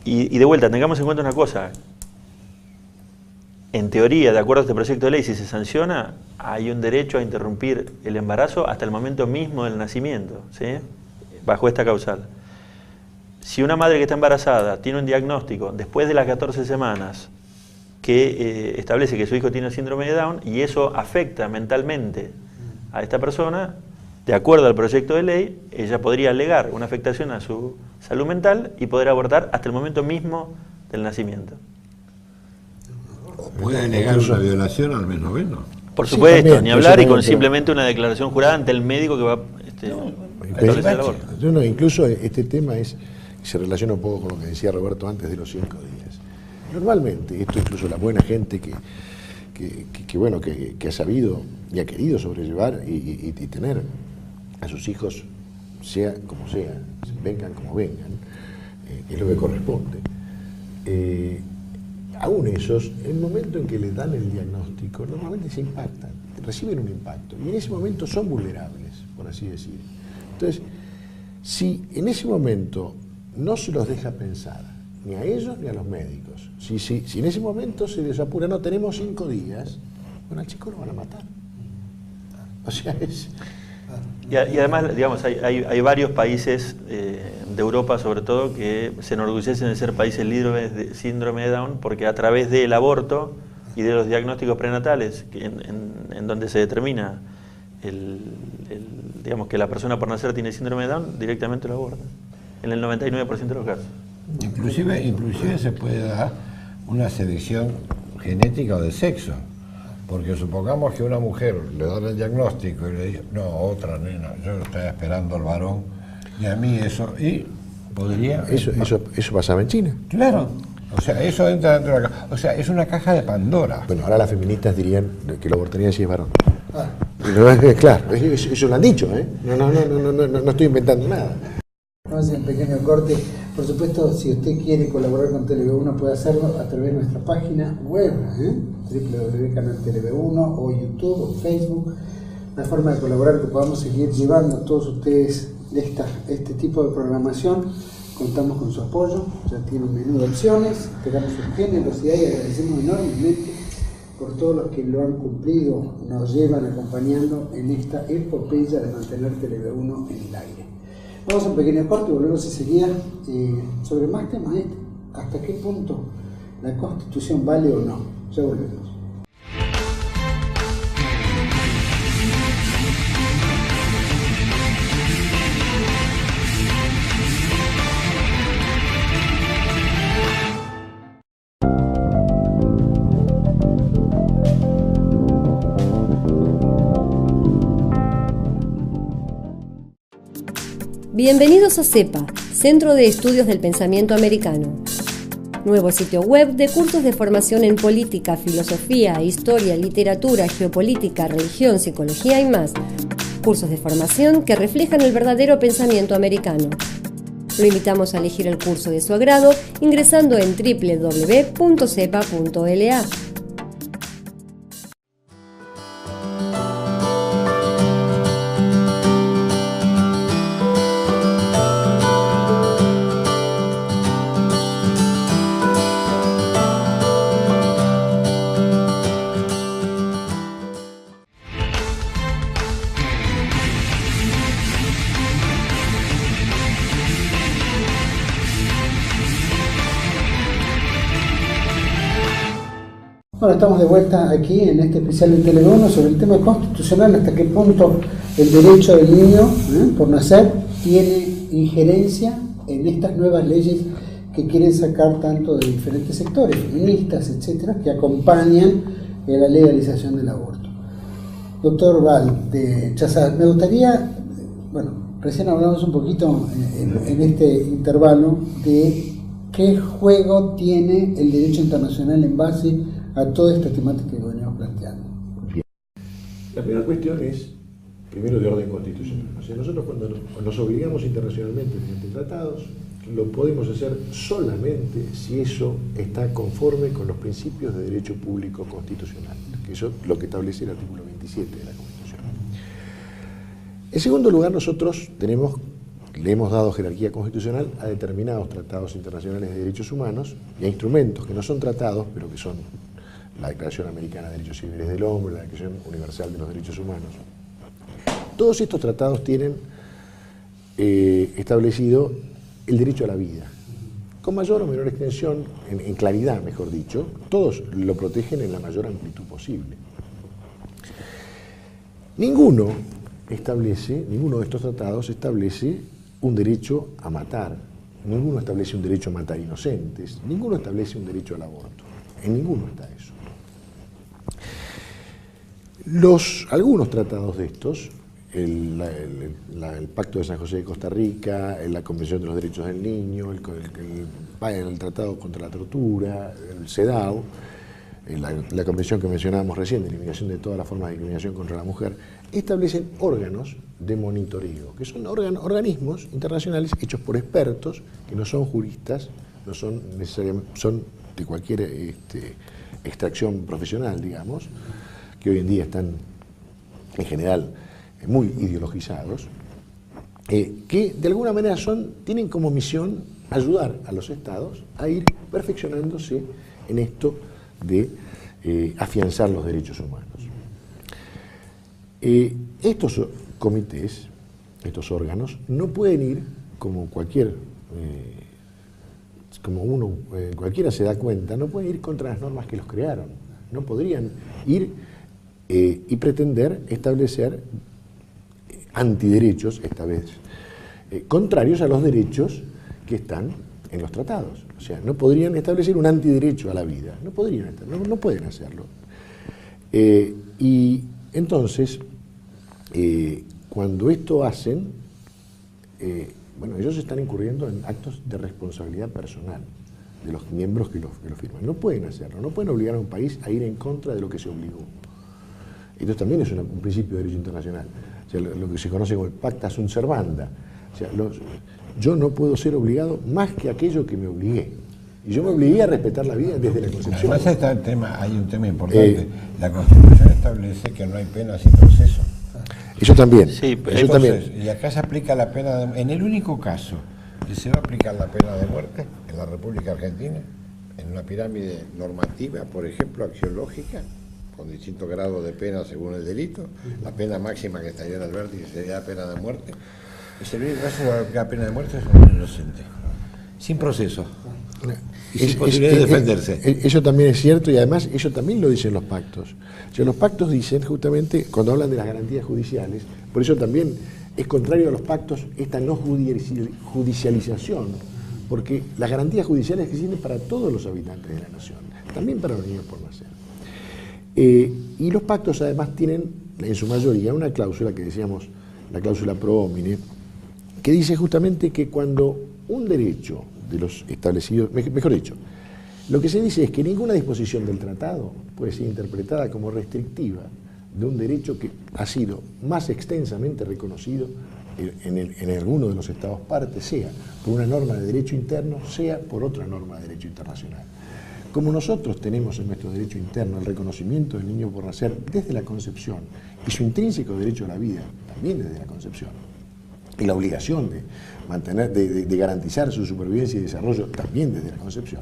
y de vuelta, tengamos en cuenta una cosa. En teoría, de acuerdo a este proyecto de ley, si se sanciona, hay un derecho a interrumpir el embarazo hasta el momento mismo del nacimiento, ¿sí? Bajo esta causal. Si una madre que está embarazada tiene un diagnóstico después de las 14 semanas que establece que su hijo tiene síndrome de Down y eso afecta mentalmente a esta persona, de acuerdo al proyecto de ley, ella podría alegar una afectación a su salud mental y poder abortar hasta el momento mismo del nacimiento. ¿Puede negar una violación al mes noveno? Por supuesto, también, ni hablar, y con pero simplemente una declaración jurada ante el médico que va a establecer el aborto. Incluso este tema es se relaciona un poco con lo que decía Roberto antes de los 5 días. Normalmente, esto incluso la buena gente que ha sabido y ha querido sobrellevar y tener a sus hijos, sea como sea, vengan como vengan, es lo que corresponde. Aún esos, en el momento en que les dan el diagnóstico, normalmente se impactan, reciben un impacto, y en ese momento son vulnerables, por así decir. Entonces, si en ese momento no se los deja pensar, ni a ellos ni a los médicos, si en ese momento se les apura, no, tenemos 5 días, bueno, al chico lo van a matar. O sea, es... Y además, digamos, hay varios países de Europa, sobre todo, que se enorgullecen de ser países libres de síndrome de Down, porque a través del aborto y de los diagnósticos prenatales, en donde se determina digamos que la persona por nacer tiene síndrome de Down, directamente lo abortan, en el 99% de los casos. Inclusive se puede dar una selección genética o de sexo. Porque supongamos que una mujer le dan el diagnóstico y le dice, no, otra nena, yo estaba esperando al varón, y a mí eso, y podría... Eso pasaba en China. Claro, o sea, eso entra dentro de la caja, o sea, es una caja de Pandora. Bueno, ahora las feministas dirían que lo abortarían si es varón. Claro, eso lo han dicho, ¿eh? No estoy inventando nada. Vamos a hacer un pequeño corte. Por supuesto, si usted quiere colaborar con TLV1 puede hacerlo a través de nuestra página web, www.canalTLV1 o YouTube o Facebook. La forma de colaborar que podamos seguir llevando a todos ustedes este tipo de programación. Contamos con su apoyo, ya tiene un menú de opciones, esperamos su generosidad y agradecemos enormemente por todos los que lo han cumplido, nos llevan acompañando en esta epopeya de mantener TLV1 en el aire. Vamos a un pequeño corte y volvemos enseguida sobre más temas. ¿Hasta qué punto la Constitución vale o no? Ya volvemos. Bienvenidos a CEPA, Centro de Estudios del Pensamiento Americano. Nuevo sitio web de cursos de formación en política, filosofía, historia, literatura, geopolítica, religión, psicología y más. Cursos de formación que reflejan el verdadero pensamiento americano. Lo invitamos a elegir el curso de su agrado ingresando en www.cepa.la. Bueno, estamos de vuelta aquí en este especial de TLV1 sobre el tema constitucional, hasta qué punto el derecho del niño por nacer tiene injerencia en estas nuevas leyes que quieren sacar tanto de diferentes sectores, feministas, etcétera, que acompañan la legalización del aborto. Doctor Val de Chazal, me gustaría, bueno, recién hablamos un poquito en este intervalo de qué juego tiene el derecho internacional en base a toda esta temática que venimos planteando. Bien. La primera cuestión es, primero, de orden constitucional. O sea, nosotros cuando nos obligamos internacionalmente mediante tratados, lo podemos hacer solamente si eso está conforme con los principios de derecho público constitucional, que eso es lo que establece el artículo 27 de la Constitución. En segundo lugar, nosotros le hemos dado jerarquía constitucional a determinados tratados internacionales de derechos humanos y a instrumentos que no son tratados, pero que son la Declaración Americana de Derechos Civiles del Hombre, la Declaración Universal de los Derechos Humanos. Todos estos tratados tienen establecido el derecho a la vida, con mayor o menor extensión, en claridad, mejor dicho. Todos lo protegen en la mayor amplitud posible. Ninguno de estos tratados establece un derecho a matar, ninguno establece un derecho a matar inocentes, ninguno establece un derecho al aborto, en ninguno está eso. Algunos tratados de estos el Pacto de San José de Costa Rica, la Convención de los Derechos del Niño, el Tratado contra la Tortura, el CEDAW, la convención que mencionábamos recién de eliminación de todas las formas de discriminación contra la mujer, establecen órganos de monitoreo, que son organismos internacionales hechos por expertos que no son juristas, no son necesariamente, son de cualquier extracción profesional, digamos, que hoy en día están en general muy ideologizados, que de alguna manera tienen como misión ayudar a los estados a ir perfeccionándose en esto de afianzar los derechos humanos. Estos comités, estos órganos, no pueden ir como cualquiera se da cuenta, no pueden ir contra las normas que los crearon. No podrían ir y pretender establecer antiderechos, esta vez, contrarios a los derechos que están en los tratados. O sea, no podrían establecer un antiderecho a la vida, no pueden hacerlo. Y entonces, cuando esto hacen, ellos están incurriendo en actos de responsabilidad personal de los miembros que lo firman. No pueden hacerlo, no pueden obligar a un país a ir en contra de lo que se obligó. Esto también es un principio de derecho internacional. O sea, lo que se conoce como el pacta sunt servanda. O sea, yo no puedo ser obligado más que aquello que me obligué. Y yo me obligué a respetar la vida desde la concepción. Además hay un tema importante. La Constitución establece que no hay pena sin proceso. Eso también. Sí, eso también. Y acá se aplica la pena en el único caso que se va a aplicar la pena de muerte en la República Argentina, en una pirámide normativa, por ejemplo, axiológica, con distintos grados de pena según el delito. La pena máxima que estaría en el vértice sería la pena de muerte. Es el único caso de la pena de muerte es un inocente, sin proceso y sin posibilidad de defenderse. Eso también es cierto, y además eso también lo dicen los pactos. O sea, los pactos dicen justamente, cuando hablan de las garantías judiciales, por eso también es contrario a los pactos esta no judicialización, porque las garantías judiciales existen para todos los habitantes de la nación, también para los niños por nacer. Y los pactos además tienen en su mayoría una cláusula que decíamos, la cláusula pro homine, que dice justamente que cuando un derecho de los establecidos, mejor dicho, lo que se dice es que ninguna disposición del tratado puede ser interpretada como restrictiva de un derecho que ha sido más extensamente reconocido en alguno de los estados partes, sea por una norma de derecho interno, sea por otra norma de derecho internacional. Como nosotros tenemos en nuestro derecho interno el reconocimiento del niño por nacer desde la concepción y su intrínseco derecho a la vida también desde la concepción, y la obligación de mantener, de garantizar su supervivencia y desarrollo también desde la concepción.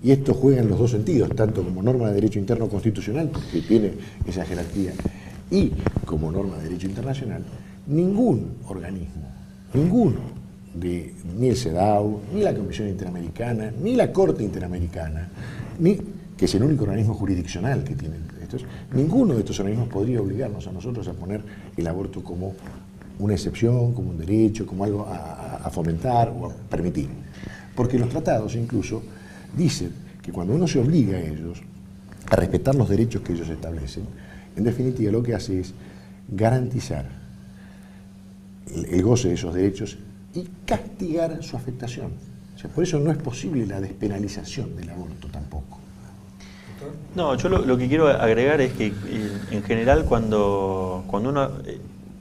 Y esto juega en los dos sentidos, tanto como norma de derecho interno constitucional, que tiene esa jerarquía, y como norma de derecho internacional, ningún organismo, ninguno, ni el CEDAW, ni la Comisión Interamericana, ni la Corte Interamericana, que es el único organismo jurisdiccional que tiene estos, ninguno de estos organismos podría obligarnos a nosotros a poner el aborto como una excepción, como un derecho, como algo a fomentar o a permitir. Porque los tratados incluso dicen que cuando uno se obliga a ellos a respetar los derechos que ellos establecen, en definitiva lo que hace es garantizar el goce de esos derechos y castigar su afectación. O sea, por eso no es posible la despenalización del aborto tampoco. No, yo lo que quiero agregar es que en general cuando uno,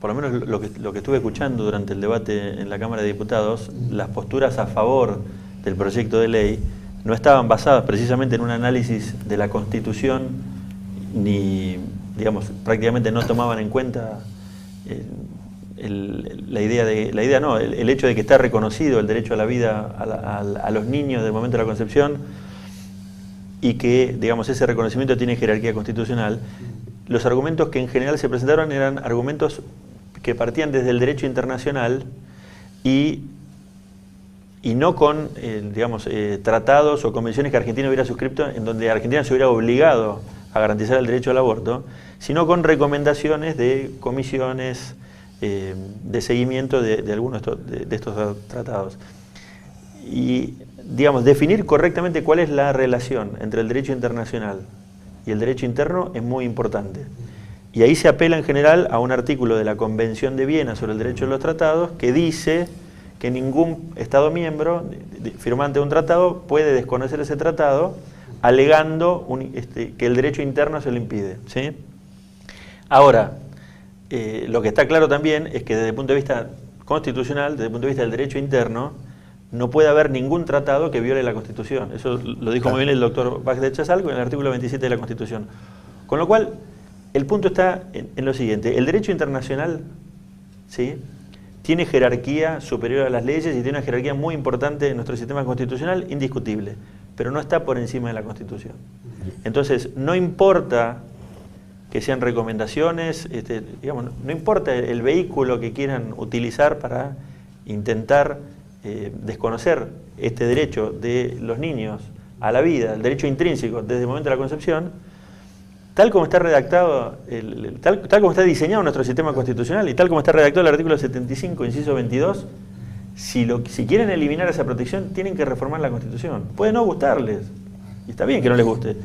por lo menos lo que estuve escuchando durante el debate en la Cámara de Diputados, las posturas a favor del proyecto de ley no estaban basadas precisamente en un análisis de la Constitución, ni, digamos, prácticamente no tomaban en cuenta el hecho de que está reconocido el derecho a la vida a los niños del momento de la concepción y que, digamos, ese reconocimiento tiene jerarquía constitucional. Los argumentos que en general se presentaron eran argumentos que partían desde el derecho internacional y no con, tratados o convenciones que Argentina hubiera suscrito, en donde Argentina se hubiera obligado a garantizar el derecho al aborto, sino con recomendaciones de comisiones de seguimiento de algunos de estos tratados. Y, digamos, definir correctamente cuál es la relación entre el derecho internacional y el derecho interno es muy importante. Y ahí se apela en general a un artículo de la Convención de Viena sobre el derecho de los tratados que dice que ningún Estado miembro, firmante de un tratado, puede desconocer ese tratado alegando que el derecho interno se lo impide, ¿sí? Ahora, lo que está claro también es que desde el punto de vista constitucional, desde el punto de vista del derecho interno, no puede haber ningún tratado que viole la Constitución. Eso lo dijo muy bien el doctor Bach de Chasalco en el artículo 27 de la Constitución. Con lo cual, el punto está en lo siguiente: el derecho internacional, ¿sí?, tiene jerarquía superior a las leyes y tiene una jerarquía muy importante en nuestro sistema constitucional, indiscutible, pero no está por encima de la Constitución. Entonces, no importa que sean recomendaciones, digamos, no importa el vehículo que quieran utilizar para intentar desconocer este derecho de los niños a la vida, el derecho intrínseco desde el momento de la concepción, tal como está redactado, tal como está diseñado nuestro sistema constitucional y tal como está redactado el artículo 75, inciso 22, si quieren eliminar esa protección, tienen que reformar la Constitución. Puede no gustarles, y está bien que no les guste,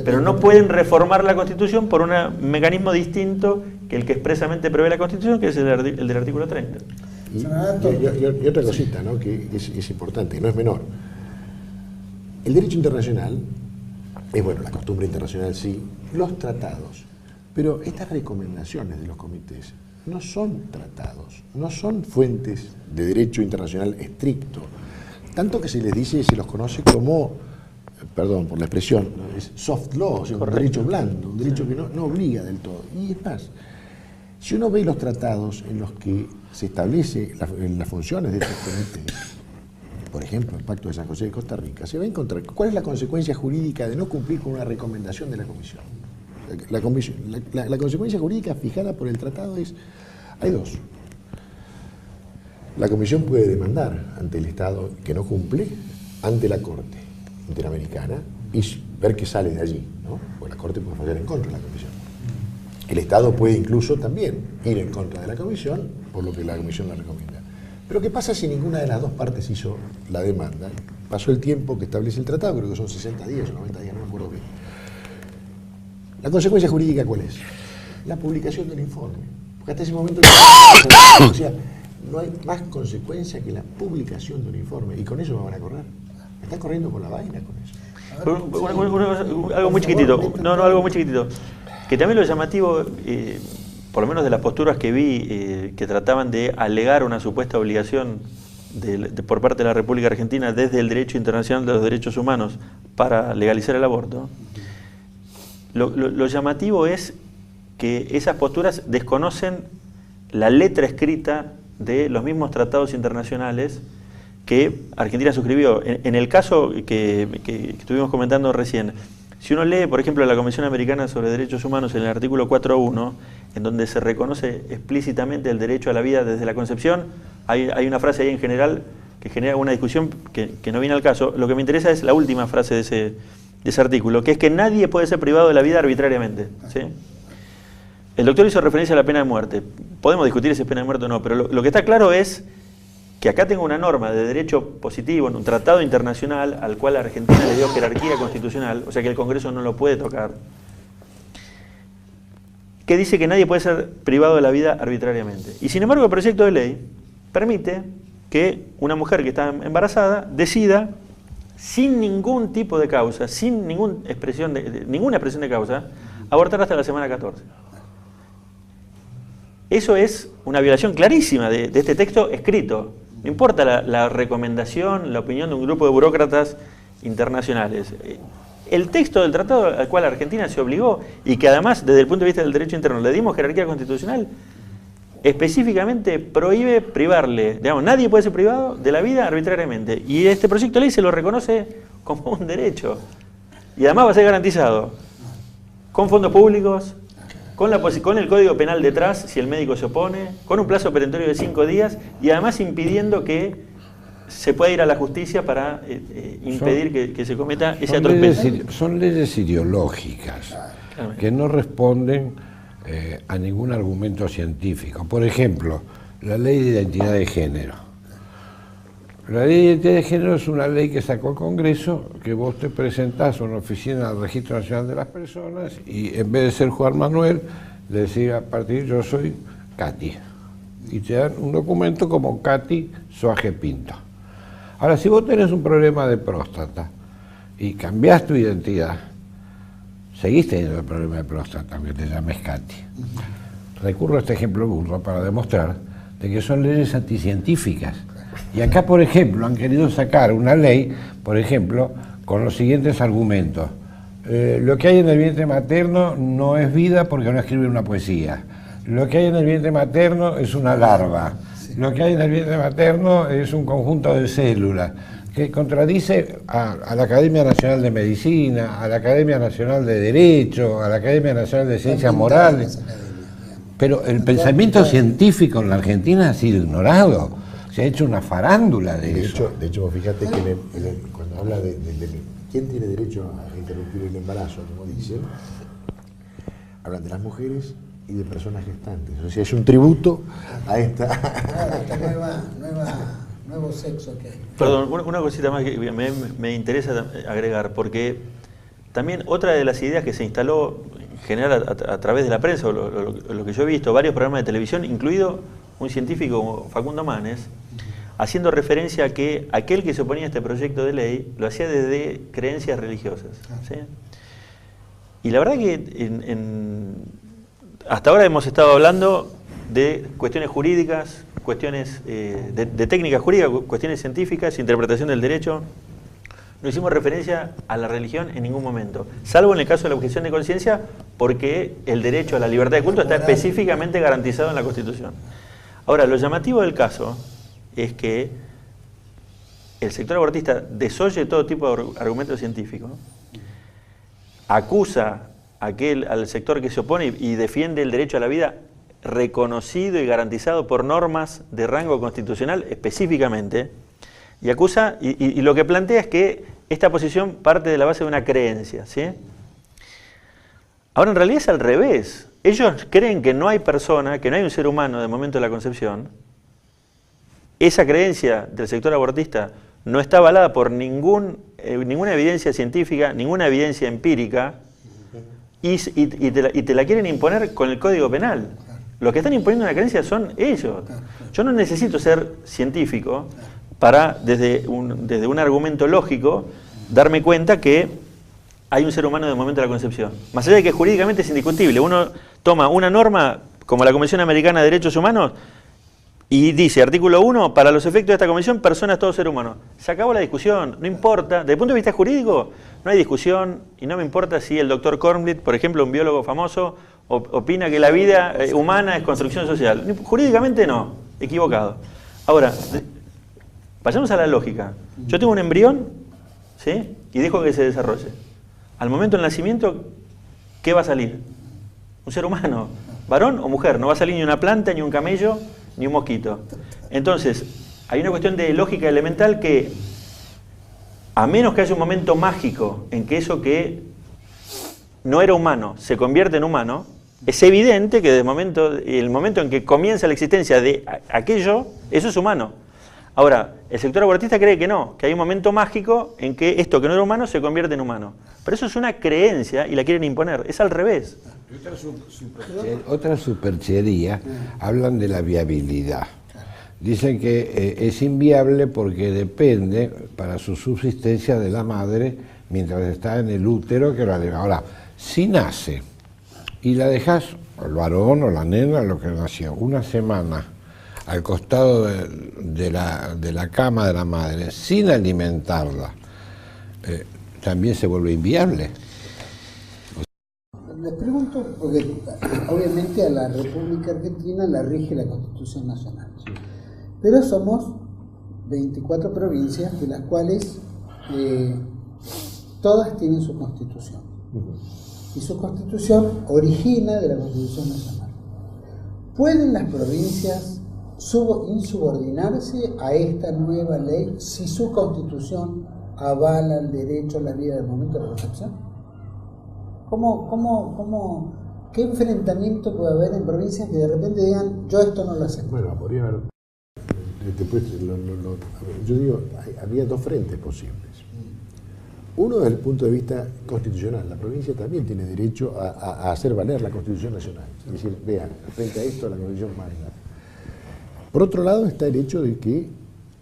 pero no pueden reformar la Constitución por un mecanismo distinto que el que expresamente prevé la Constitución, que es el del artículo 30. Y otra cosita, ¿no?, que es importante, no es menor. El derecho internacional es, bueno, la costumbre internacional sí, los tratados, pero estas recomendaciones de los comités no son tratados, no son fuentes de derecho internacional estricto, tanto que se les dice, se los conoce como, perdón por la expresión, ¿no?, es soft law, o sea, un derecho blando, un derecho que no obliga del todo. Y es más, si uno ve los tratados en los que se establece las funciones de estos comités, por ejemplo, el Pacto de San José de Costa Rica, se va a encontrar cuál es la consecuencia jurídica de no cumplir con una recomendación de la Comisión. La consecuencia jurídica fijada por el tratado hay dos. La Comisión puede demandar ante el Estado que no cumple, ante la Corte Interamericana, y ver qué sale de allí, ¿no? Porque la Corte puede fallar en contra de la Comisión. El Estado puede incluso también ir en contra de la Comisión, por lo que la Comisión la recomienda. Pero ¿qué pasa si ninguna de las dos partes hizo la demanda? Pasó el tiempo que establece el tratado, creo que son 60 días o 90 días, no me acuerdo bien. ¿La consecuencia jurídica cuál es? La publicación del informe. Porque hasta ese momento o sea, no hay más consecuencia que la publicación de un informe. Y con eso me van a correr. Me están corriendo por la vaina con eso. Algo muy chiquitito, algo muy chiquitito. Que también lo llamativo, por lo menos de las posturas que vi, que trataban de alegar una supuesta obligación por parte de la República Argentina desde el derecho internacional de los derechos humanos para legalizar el aborto, lo llamativo es que esas posturas desconocen la letra escrita de los mismos tratados internacionales que Argentina suscribió. En el caso que estuvimos comentando recién, si uno lee, por ejemplo, la Convención Americana sobre Derechos Humanos en el artículo 4.1, en donde se reconoce explícitamente el derecho a la vida desde la concepción, hay una frase ahí en general que genera una discusión que no viene al caso. Lo que me interesa es la última frase de ese artículo, que es que nadie puede ser privado de la vida arbitrariamente, ¿sí? El doctor hizo referencia a la pena de muerte. Podemos discutir si es pena de muerte o no, pero lo que está claro es que acá tengo una norma de derecho positivo en un tratado internacional al cual Argentina le dio jerarquía constitucional, o sea que el Congreso no lo puede tocar, que dice que nadie puede ser privado de la vida arbitrariamente. Y sin embargo el proyecto de ley permite que una mujer que está embarazada decida, sin ningún tipo de causa, sin ninguna expresión de causa, abortar hasta la semana 14. Eso es una violación clarísima de este texto escrito. No importa la recomendación, la opinión de un grupo de burócratas internacionales. El texto del tratado al cual Argentina se obligó y que además desde el punto de vista del derecho interno le dimos jerarquía constitucional, específicamente prohíbe privarle, digamos, nadie puede ser privado de la vida arbitrariamente. Y este proyecto de ley se lo reconoce como un derecho. Y además va a ser garantizado con fondos públicos, con el Código Penal detrás, si el médico se opone, con un plazo perentorio de 5 días y además impidiendo que se pueda ir a la justicia para impedir que se cometa ese atropello. Son leyes ideológicas que no responden a ningún argumento científico. Por ejemplo, la ley de identidad de género. La ley de identidad de género es una ley que sacó el Congreso, que vos te presentás a una oficina del Registro Nacional de las Personas y en vez de ser Juan Manuel, decir a partir yo soy Katy. Y te dan un documento como Katy Soaje Pinto. Ahora, si vos tenés un problema de próstata y cambiás tu identidad, seguís teniendo el problema de próstata, aunque te llames Katy. Recurro a este ejemplo burdo para demostrar de que son leyes anticientíficas. Y acá, por ejemplo, han querido sacar una ley, por ejemplo, con los siguientes argumentos. Lo que hay en el vientre materno no es vida porque no escribe una poesía. Lo que hay en el vientre materno es una larva. Lo que hay en el vientre materno es un conjunto de células que contradice a la Academia Nacional de Medicina, a la Academia Nacional de Derecho, a la Academia Nacional de Ciencias Morales. Pero el pensamiento científico en la Argentina ha sido ignorado. Se ha hecho una farándula de eso. De hecho, vos fíjate que cuando habla de quién tiene derecho a interrumpir el embarazo, como dicen, hablan de las mujeres y de personas gestantes. O sea, es un tributo a esta... Claro, esta nuevo sexo que hay. Perdón, una cosita más que me interesa agregar, porque también otra de las ideas que se instaló en general a través de la prensa, o lo que yo he visto, varios programas de televisión, incluido un científico como Facundo Manes, haciendo referencia a que aquel que se oponía a este proyecto de ley lo hacía desde creencias religiosas. ¿Sí? Y la verdad que hasta ahora hemos estado hablando de cuestiones jurídicas, cuestiones de técnicas jurídicas, cuestiones científicas, interpretación del derecho. No hicimos referencia a la religión en ningún momento, salvo en el caso de la objeción de conciencia, porque el derecho a la libertad de culto está específicamente garantizado en la Constitución. Ahora, lo llamativo del caso es que el sector abortista desoye todo tipo de argumentos científicos, acusa al sector que se opone y defiende el derecho a la vida reconocido y garantizado por normas de rango constitucional específicamente, y acusa, y lo que plantea es que esta posición parte de la base de una creencia, ¿sí? Ahora, en realidad es al revés. Ellos creen que no hay persona, que no hay un ser humano de momento de la concepción. Esa creencia del sector abortista no está avalada por ninguna evidencia científica, ninguna evidencia empírica, y te la quieren imponer con el Código Penal. Los que están imponiendo una creencia son ellos. Yo no necesito ser científico para, desde un argumento lógico, darme cuenta que hay un ser humano de momento de la concepción. Más allá de que jurídicamente es indiscutible. Uno toma una norma, como la Convención Americana de Derechos Humanos, y dice, artículo 1, para los efectos de esta convención, persona es todo ser humano. Se acabó la discusión, no importa. Desde el punto de vista jurídico, no hay discusión, y no me importa si el doctor Kornblit, por ejemplo, un biólogo famoso, opina que la vida humana es construcción social. Jurídicamente no, equivocado. Ahora, vayamos a la lógica. Yo tengo un embrión, ¿sí? Y dejo que se desarrolle. Al momento del nacimiento, ¿qué va a salir? Un ser humano, varón o mujer. No va a salir ni una planta, ni un camello, ni un mosquito. Entonces, hay una cuestión de lógica elemental que, a menos que haya un momento mágico en que eso que no era humano se convierte en humano, es evidente que el momento en que comienza la existencia de aquello, eso es humano. Ahora, el sector abortista cree que no, que hay un momento mágico en que esto que no era humano se convierte en humano. Pero eso es una creencia y la quieren imponer, es al revés. Otra superchería, hablan de la viabilidad. Dicen que es inviable porque depende para su subsistencia de la madre mientras está en el útero que la deja. Ahora, si nace y la dejas, el varón o la nena, lo que nació, una semana al costado de la cama de la madre, sin alimentarla, también se vuelve inviable. Les pregunto, porque obviamente a la República Argentina la rige la Constitución Nacional, pero somos 24 provincias, de las cuales todas tienen su Constitución. Y su Constitución origina de la Constitución Nacional. ¿Pueden las provincias insubordinarse a esta nueva ley si su Constitución avala el derecho a la vida del momento de la concepción? ¿Qué enfrentamiento puede haber en provincias que de repente digan, yo esto no lo acepto? Bueno, podría haber. Yo digo, había dos frentes posibles. Uno, desde el punto de vista constitucional, la provincia también tiene derecho a hacer valer la Constitución Nacional. Es decir, vean, frente a esto la Constitución magna. Por otro lado está el hecho de que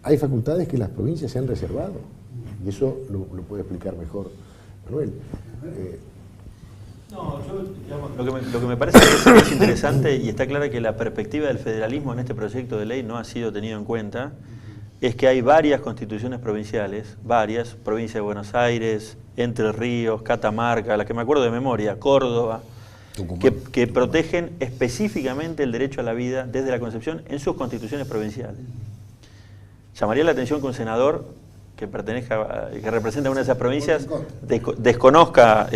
hay facultades que las provincias se han reservado. Y eso lo puede explicar mejor Manuel. No, yo, digamos, lo que me parece que es interesante, y está claro que la perspectiva del federalismo en este proyecto de ley no ha sido tenido en cuenta, es que hay varias constituciones provinciales, provincia de Buenos Aires, Entre Ríos, Catamarca, las que me acuerdo de memoria, Córdoba, que protegen específicamente el derecho a la vida desde la concepción en sus constituciones provinciales. Llamaría la atención que un senador que pertenezca, que representa una de esas provincias, desconozca,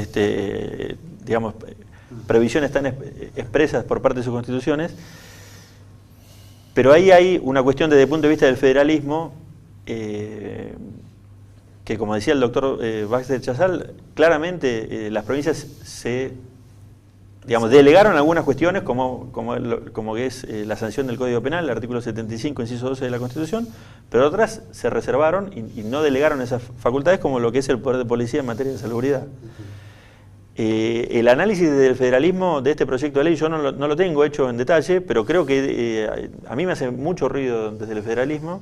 digamos, previsiones tan expresas por parte de sus constituciones. Pero ahí hay una cuestión desde el punto de vista del federalismo, que como decía el doctor Baxter Chazal, claramente las provincias digamos, delegaron algunas cuestiones, como es la sanción del Código Penal, el artículo 75, inciso 12 de la Constitución, pero otras se reservaron y no delegaron esas facultades, como lo que es el poder de policía en materia de salubridad. El análisis del federalismo de este proyecto de ley yo no lo tengo hecho en detalle, pero creo que a mí me hace mucho ruido desde el federalismo,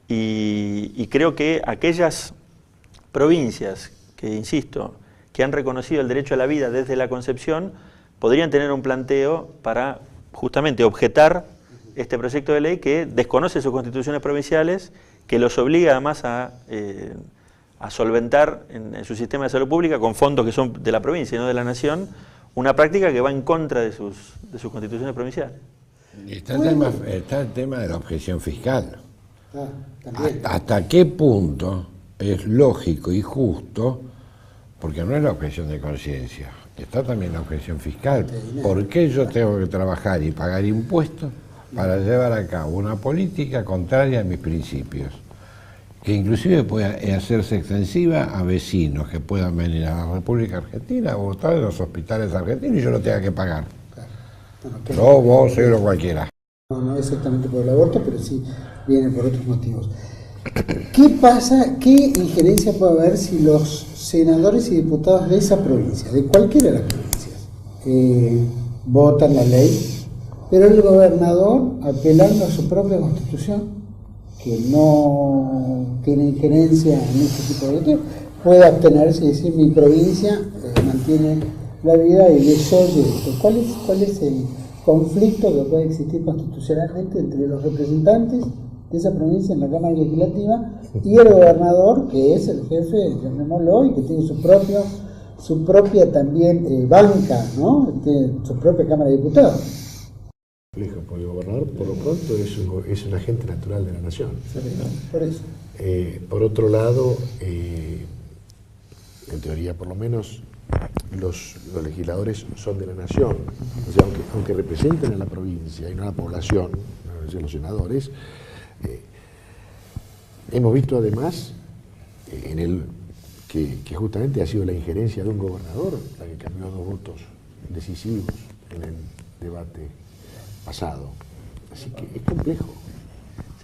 y creo que aquellas provincias que, insisto, que han reconocido el derecho a la vida desde la concepción, podrían tener un planteo para justamente objetar este proyecto de ley que desconoce sus constituciones provinciales, que los obliga además a solventar en su sistema de salud pública, con fondos que son de la provincia y no de la nación, una práctica que va en contra de sus constituciones provinciales. Está el tema de la objeción fiscal. También. ¿Hasta qué punto es lógico y justo? Porque no es la objeción de conciencia, está también la objeción fiscal. ¿Por qué yo tengo que trabajar y pagar impuestos para llevar a cabo una política contraria a mis principios? Que inclusive puede hacerse extensiva a vecinos que puedan venir a la República Argentina o estar en los hospitales argentinos y yo no tenga que pagar. No, vos, yo o cualquiera. No exactamente por el aborto, pero sí viene por otros motivos. ¿Qué pasa, qué injerencia puede haber si los senadores y diputados de esa provincia, de cualquiera de las provincias, votan la ley, pero el gobernador, apelando a su propia constitución, que no tiene injerencia en este tipo de temas, puede abstenerse y decir mi provincia mantiene la vida y desoye esto? ¿Cuál es el conflicto que puede existir constitucionalmente entre los representantes de esa provincia en la Cámara Legislativa y el gobernador, que es el jefe, llamémoslo, y que tiene su propia también banca, ¿no? Tiene su propia Cámara de Diputados? Porque el gobernador, por lo pronto, es un agente natural de la nación. Por eso. Por otro lado, en teoría por lo menos, los legisladores son de la nación. O sea, aunque representen a la provincia y no a la población, los senadores, hemos visto además que justamente ha sido la injerencia de un gobernador la que cambió 2 votos decisivos en el debate pasado. Así que es complejo.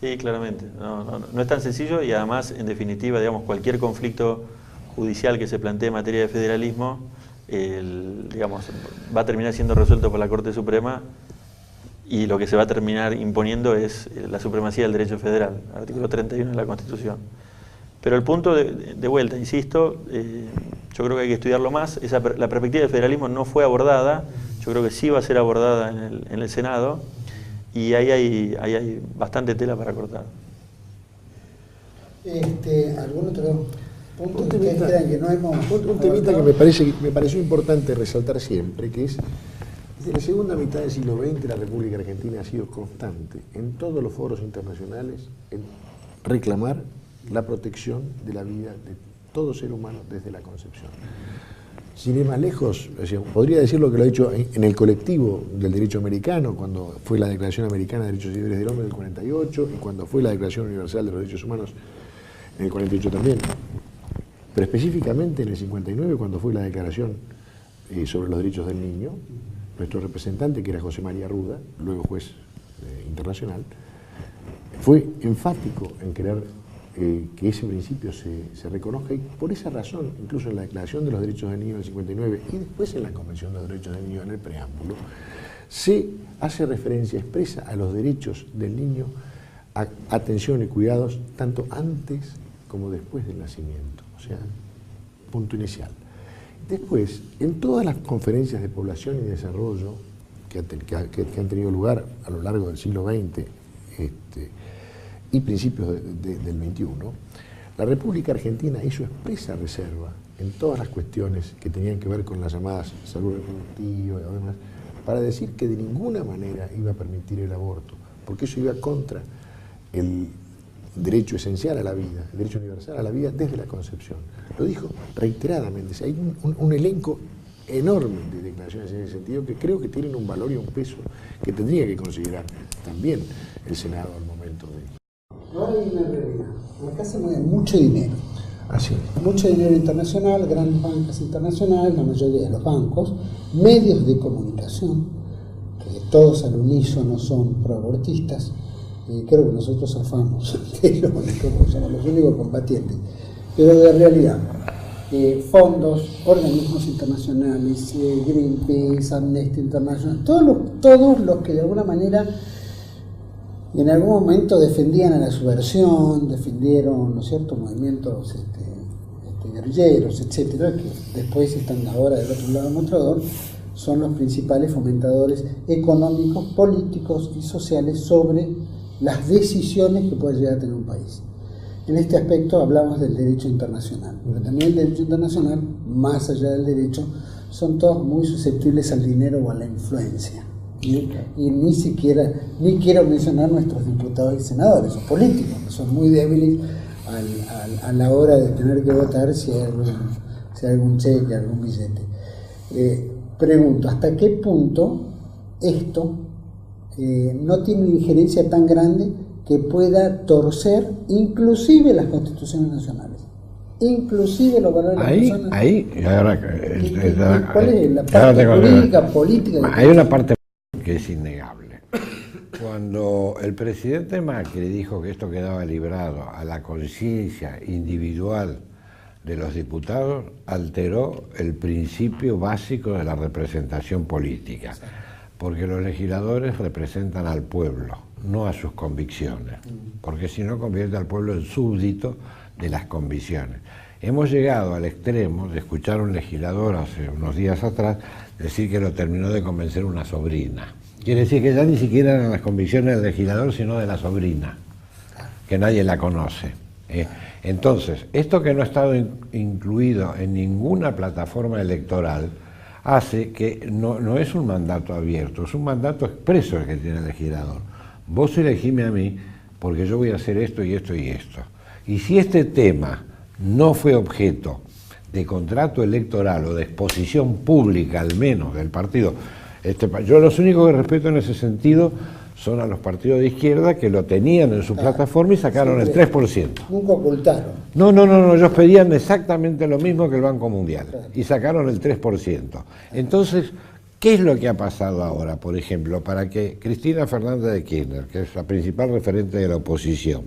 Sí, claramente. No es tan sencillo, y además, en definitiva, digamos, cualquier conflicto judicial que se plantee en materia de federalismo, digamos, va a terminar siendo resuelto por la Corte Suprema, y lo que se va a terminar imponiendo es la supremacía del derecho federal, artículo 31 de la Constitución. Pero el punto de vuelta, insisto, yo creo que hay que estudiarlo más. La perspectiva del federalismo no fue abordada, yo creo que sí va a ser abordada en el Senado, y ahí hay bastante tela para cortar. ¿Algún otro punto que ustedes crean que no hemos un temita que me pareció importante resaltar siempre, que es: desde la segunda mitad del siglo XX la República Argentina ha sido constante en todos los foros internacionales en reclamar la protección de la vida de todo ser humano desde la concepción. Sin ir más lejos, podría decir lo que lo ha dicho en el colectivo del derecho americano, cuando fue la Declaración Americana de Derechos y Deberes del Hombre del 48, y cuando fue la Declaración Universal de los Derechos Humanos en el 48 también. Pero específicamente en el 59, cuando fue la Declaración sobre los Derechos del Niño, nuestro representante, que era José María Ruda, luego juez internacional, fue enfático en querer que ese principio se reconozca, y por esa razón, incluso en la Declaración de los Derechos del Niño del 59 y después en la Convención de los Derechos del Niño en el preámbulo, se hace referencia expresa a los derechos del niño, a atención y cuidados tanto antes como después del nacimiento, o sea, punto inicial. Después, en todas las conferencias de población y desarrollo que han tenido lugar a lo largo del siglo XX y principios del XXI, la República Argentina hizo expresa reserva en todas las cuestiones que tenían que ver con las llamadas salud reproductiva y demás, para decir que de ninguna manera iba a permitir el aborto, porque eso iba contra el derecho esencial a la vida, el derecho universal a la vida desde la concepción. Lo dijo reiteradamente. O sea, hay un elenco enorme de declaraciones en ese sentido que creo que tienen un valor y un peso que tendría que considerar también el Senado al momento de... Ahora hay una realidad. Acá se mueve mucho dinero. Así es. Mucho dinero internacional, grandes bancas internacionales, la mayoría de los bancos, medios de comunicación, que todos al unísono son proabortistas. Creo que nosotros zafamos de lo único, porque somos los únicos combatientes. Pero de realidad, fondos, organismos internacionales, Greenpeace, Amnesty International, todos los que de alguna manera en algún momento defendían a la subversión, defendieron, ¿no es cierto?, movimientos guerrilleros, etcétera, que después están ahora del otro lado del mostrador, son los principales fomentadores económicos, políticos y sociales sobre las decisiones que puede llegar a tener un país. En este aspecto hablamos del derecho internacional, pero también el derecho internacional, más allá del derecho, son todos muy susceptibles al dinero o a la influencia. Y ni quiero mencionar nuestros diputados y senadores o políticos, que son muy débiles a la hora de tener que votar si hay algún cheque, algún billete. Pregunto, ¿hasta qué punto esto no tiene una injerencia tan grande que pueda torcer inclusive las constituciones nacionales, inclusive los valores de las personas? ¿Cuál es la parte jurídica, política? Hay una parte que es innegable. Cuando el presidente Macri dijo que esto quedaba librado a la conciencia individual de los diputados, alteró el principio básico de la representación política, porque los legisladores representan al pueblo, no a sus convicciones, porque si no convierte al pueblo en súbdito de las convicciones. Hemos llegado al extremo de escuchar a un legislador hace unos días atrás decir que lo terminó de convencer una sobrina. Quiere decir que ya ni siquiera eran las convicciones del legislador, sino de la sobrina, que nadie la conoce. Entonces, esto que no ha estado incluido en ninguna plataforma electoral hace que no es un mandato abierto, es un mandato expreso el que tiene el legislador. Vos elegime a mí porque yo voy a hacer esto y esto y esto. Y si este tema no fue objeto de contrato electoral o de exposición pública, al menos, del partido, yo los únicos que respeto en ese sentido son a los partidos de izquierda que lo tenían en su plataforma y sacaron el 3%. Nunca ocultaron. No, ellos pedían exactamente lo mismo que el Banco Mundial y sacaron el 3%. Entonces, ¿qué es lo que ha pasado ahora, por ejemplo, para que Cristina Fernández de Kirchner, que es la principal referente de la oposición,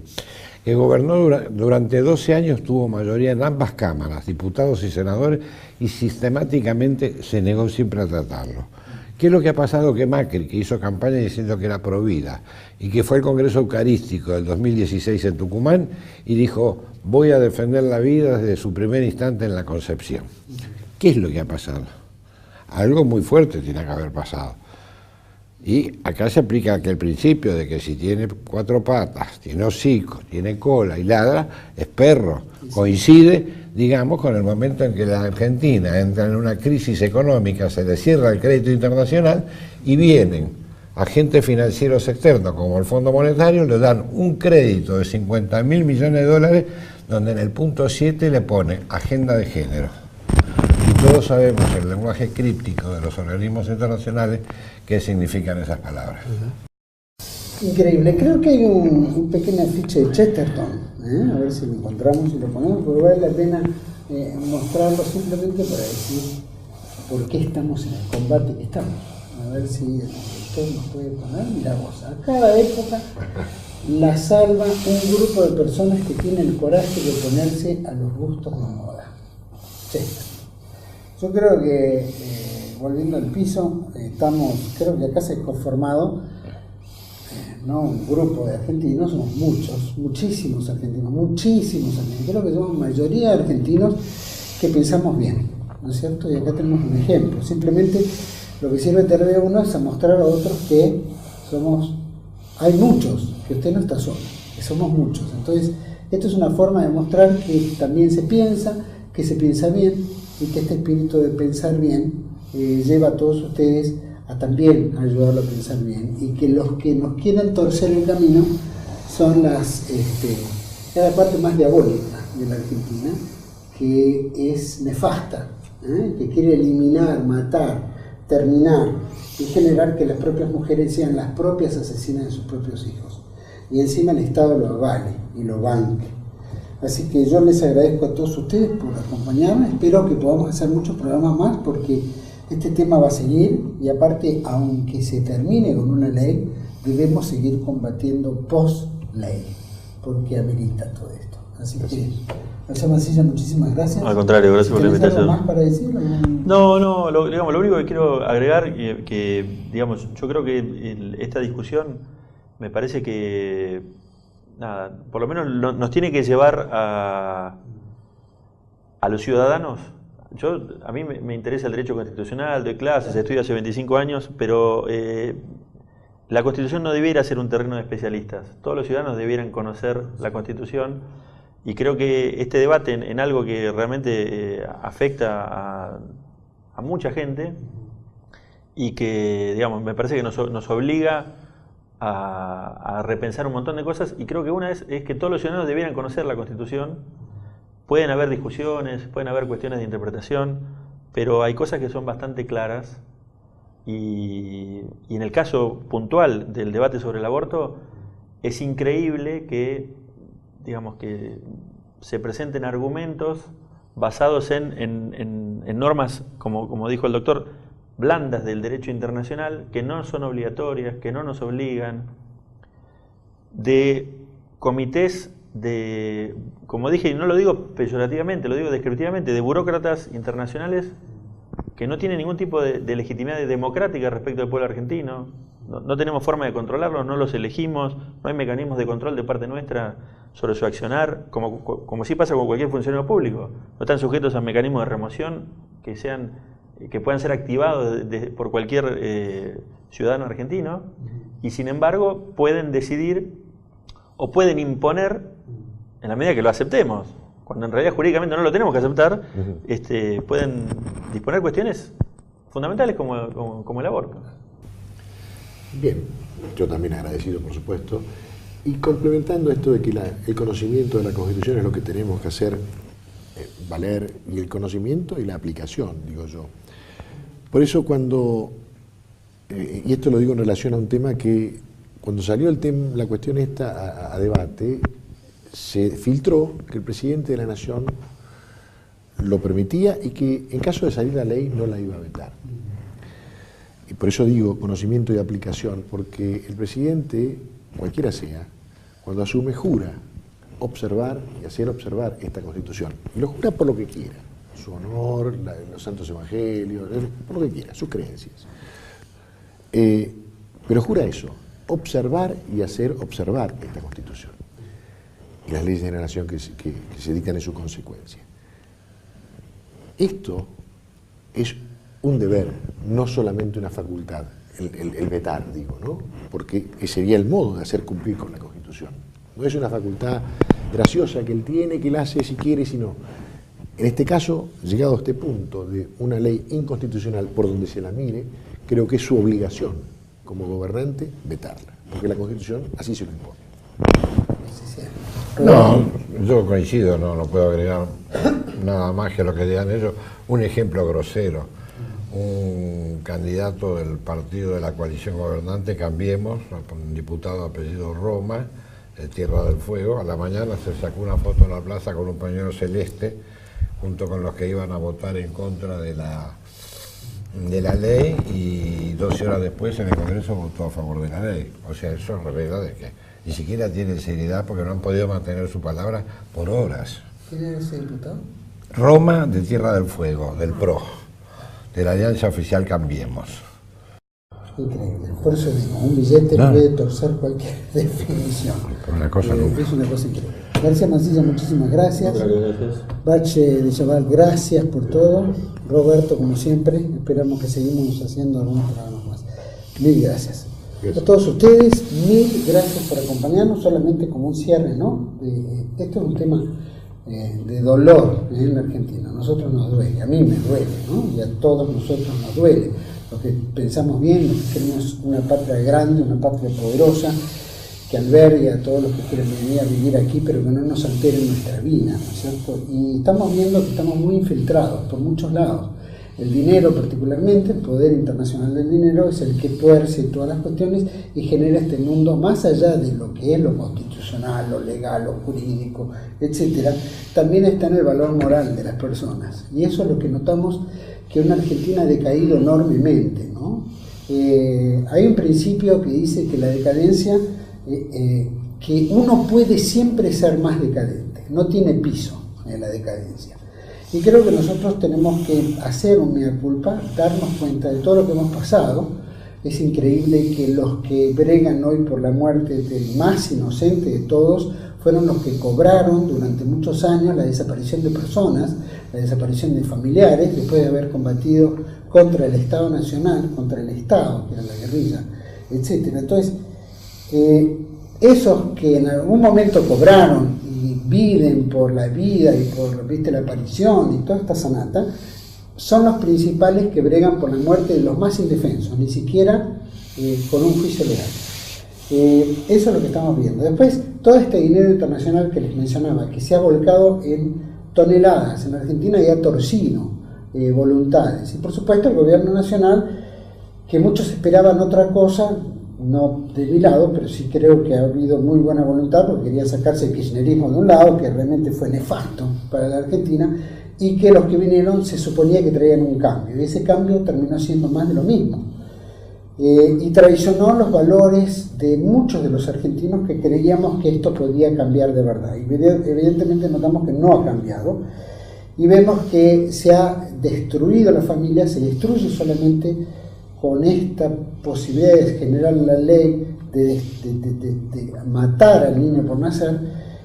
que gobernó durante 12 años, tuvo mayoría en ambas cámaras, diputados y senadores, y sistemáticamente se negó siempre a tratarlo? ¿Qué es lo que ha pasado? Que Macri, que hizo campaña diciendo que era provida y que fue al Congreso Eucarístico del 2016 en Tucumán y dijo, voy a defender la vida desde su primer instante en la concepción. ¿Qué es lo que ha pasado? Algo muy fuerte tiene que haber pasado. Y acá se aplica aquel principio de que si tiene 4 patas, tiene hocico, tiene cola y ladra, es perro. Coincide, digamos, con el momento en que la Argentina entra en una crisis económica, se le cierra el crédito internacional y vienen agentes financieros externos como el Fondo Monetario, le dan un crédito de 50.000 millones de dólares, donde en el punto 7 le pone agenda de género. Y todos sabemos el lenguaje críptico de los organismos internacionales qué significan esas palabras. Increíble. Creo que hay un pequeño afiche de Chesterton, a ver si lo encontramos y lo ponemos, porque vale la pena mostrarlo simplemente para decir por qué estamos en el combate que estamos. A ver si usted nos puede poner. Mirá vos, a cada época la salva un grupo de personas que tienen el coraje de oponerse a los gustos de moda. Sí. Yo creo que, volviendo al piso, creo que acá se ha conformado no un grupo de argentinos, somos muchísimos argentinos, creo que somos mayoría de argentinos que pensamos bien, ¿no es cierto? Y acá tenemos un ejemplo, simplemente lo que sirve TV1 es a mostrar a otros que hay muchos, que usted no está solo, que somos muchos. Entonces, esto es una forma de mostrar que también se piensa, que se piensa bien, y que este espíritu de pensar bien lleva a todos ustedes a también ayudarlo a pensar bien, y que los que nos quieren torcer el camino son la parte más diabólica de la Argentina, que es nefasta, que quiere eliminar, matar, terminar y generar que las propias mujeres sean las propias asesinas de sus propios hijos, y encima el Estado lo avale y lo banque. Así que yo les agradezco a todos ustedes por acompañarme, espero que podamos hacer muchos programas más, porque este tema va a seguir, y aparte, aunque se termine con una ley, debemos seguir combatiendo post-ley, porque amerita todo esto. Así que, Marcelo Mancilla, muchísimas gracias. Al contrario, gracias por la invitación. ¿Algo más para decir? No, lo único que quiero agregar, que digamos, yo creo que esta discusión me parece que, nada, por lo menos nos tiene que llevar a los ciudadanos. A mí me interesa el derecho constitucional, doy clases, estudio hace 25 años, pero la Constitución no debiera ser un terreno de especialistas. Todos los ciudadanos debieran conocer la Constitución, y creo que este debate en algo que realmente afecta a mucha gente, y que, digamos, me parece que nos obliga a repensar un montón de cosas, y creo que una es que todos los ciudadanos debieran conocer la Constitución. Pueden haber discusiones, pueden haber cuestiones de interpretación, pero hay cosas que son bastante claras, y en el caso puntual del debate sobre el aborto, es increíble que, digamos, que se presenten argumentos basados en normas, como dijo el doctor, blandas del derecho internacional, que no son obligatorias, que no nos obligan, de comités como dije, y no lo digo peyorativamente, lo digo descriptivamente, de burócratas internacionales que no tienen ningún tipo de legitimidad democrática respecto del pueblo argentino. No tenemos forma de controlarlos, no los elegimos, no hay mecanismos de control de parte nuestra sobre su accionar, como sí pasa con cualquier funcionario público. No están sujetos a mecanismos de remoción que puedan ser activados por cualquier ciudadano argentino, y sin embargo pueden decidir o pueden imponer, en la medida que lo aceptemos, cuando en realidad jurídicamente no lo tenemos que aceptar, pueden disponer cuestiones fundamentales como el aborto. Bien, yo también agradecido, por supuesto, y complementando esto de que el conocimiento de la Constitución es lo que tenemos que hacer valer, y el conocimiento y la aplicación, digo yo. Por eso y esto lo digo en relación a un tema que cuando salió la cuestión esta a debate, se filtró que el presidente de la Nación lo permitía, y que en caso de salir la ley no la iba a vetar. Y por eso digo conocimiento y aplicación, porque el presidente, cualquiera sea, cuando asume, jura observar y hacer observar esta Constitución. Y lo jura por lo que quiera, su honor, los santos evangelios, por lo que quiera, sus creencias. Pero jura eso, observar y hacer observar esta Constitución y las leyes de la nación que se dictan en su consecuencia. Esto es un deber, no solamente una facultad, el vetar, digo, ¿no? Porque ese sería el modo de hacer cumplir con la Constitución. No es una facultad graciosa que él tiene, que él hace si quiere, si no. En este caso, llegado a este punto de una ley inconstitucional por donde se la mire, creo que es su obligación como gobernante vetarla, porque la Constitución así se lo impone. No, yo coincido, no puedo agregar nada más que lo que digan ellos. Un ejemplo grosero: un candidato del partido de la coalición gobernante, Cambiemos, un diputado apellido Roma, de Tierra del Fuego, a la mañana se sacó una foto en la plaza con un pañuelo celeste junto con los que iban a votar en contra de la ley, y 12 horas después en el Congreso votó a favor de la ley. O sea, eso revela de que ni siquiera tienen seriedad porque no han podido mantener su palabra por horas. ¿Quién era ese diputado? Roma, de Tierra del Fuego, del PRO, de la Alianza Oficial Cambiemos. Increíble. Por eso digo, un billete puede torcer cualquier definición. Una cosa nunca. Es una cosa increíble. García Mancilla, muchísimas gracias. Gracias. Bache de Chaval, gracias por todo. Roberto, como siempre, esperamos que seguimos haciendo algunos programas más. Mil gracias. A todos ustedes, mil gracias por acompañarnos, solamente como un cierre, ¿no? Esto es un tema de dolor en la Argentina. A nosotros nos duele, a mí me duele, ¿no? Y a todos nosotros nos duele. Los que pensamos bien, los que queremos una patria grande, una patria poderosa, que albergue a todos los que quieren venir a vivir aquí, pero que no nos altere nuestra vida, ¿no es cierto? Y estamos viendo que estamos muy infiltrados por muchos lados. El dinero particularmente, el poder internacional del dinero, es el que tuerce todas las cuestiones y genera este mundo más allá de lo que es lo constitucional, lo legal, lo jurídico, etcétera. También está en el valor moral de las personas. Y eso es lo que notamos, que una Argentina ha decaído enormemente, ¿no? Hay un principio que dice que la decadencia, que uno puede siempre ser más decadente, no tiene piso en la decadencia. Y creo que nosotros tenemos que hacer un mea culpa, darnos cuenta de todo lo que hemos pasado. Es increíble que los que bregan hoy por la muerte del más inocente de todos fueron los que cobraron durante muchos años la desaparición de personas, la desaparición de familiares, después de haber combatido contra el Estado Nacional, contra el Estado, que era la guerrilla, etc. Entonces, esos que en algún momento cobraron y viven por la vida y por, ¿viste?, la aparición y toda esta sanata, son los principales que bregan por la muerte de los más indefensos, ni siquiera con un juicio legal. Eso es lo que estamos viendo. Después, todo este dinero internacional que les mencionaba, que se ha volcado en toneladas en Argentina y ha torcido voluntades. Y por supuesto el gobierno nacional, que muchos esperaban otra cosa, no de mi lado, pero sí creo que ha habido muy buena voluntad, porque quería sacarse el kirchnerismo de un lado, que realmente fue nefasto para la Argentina, y que los que vinieron se suponía que traían un cambio, y ese cambio terminó siendo más de lo mismo. Y traicionó los valores de muchos de los argentinos que creíamos que esto podía cambiar de verdad. Y evidentemente notamos que no ha cambiado, y vemos que se ha destruido la familia, se destruye solamente con esta posibilidad de generar la ley de matar al niño por nacer,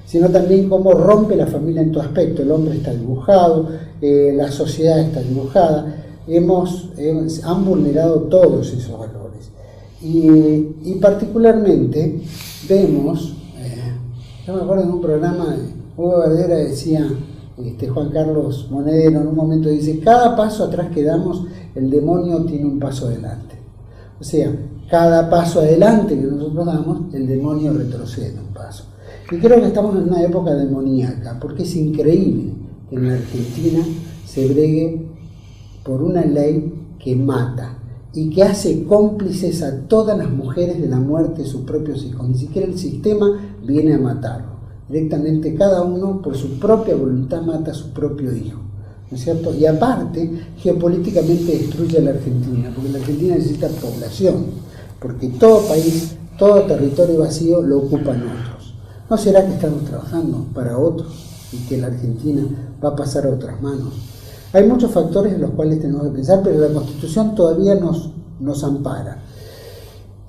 sino también cómo rompe la familia en todo aspecto. El hombre está dibujado, la sociedad está dibujada, han vulnerado todos esos valores. Y particularmente vemos, yo me acuerdo en un programa, Hugo Verdera decía, Juan Carlos Monedero en un momento dice, cada paso atrás que damos, el demonio tiene un paso adelante. O sea, cada paso adelante que nosotros damos, el demonio retrocede un paso. Y creo que estamos en una época demoníaca, porque es increíble que en la Argentina se bregue por una ley que mata y que hace cómplices a todas las mujeres de la muerte de sus propios hijos. Ni siquiera el sistema viene a matarlo. Directamente cada uno por su propia voluntad mata a su propio hijo, ¿no es cierto? Y aparte, geopolíticamente destruye a la Argentina, porque la Argentina necesita población, porque todo país, todo territorio vacío lo ocupan otros. ¿No será que estamos trabajando para otros y que la Argentina va a pasar a otras manos? Hay muchos factores en los cuales tenemos que pensar, pero la Constitución todavía nos ampara.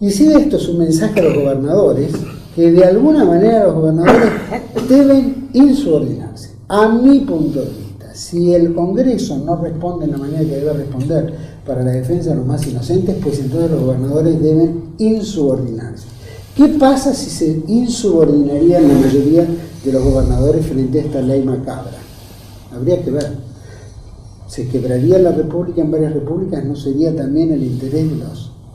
Y si esto es un mensaje a los gobernadores, que de alguna manera los gobernadores deben insubordinarse. A mi punto de vista, si el Congreso no responde en la manera que debe responder para la defensa de los más inocentes, pues entonces los gobernadores deben insubordinarse. ¿Qué pasa si se insubordinarían la mayoría de los gobernadores frente a esta ley macabra? Habría que ver. ¿Se quebraría la República en varias repúblicas? ¿No sería también el interés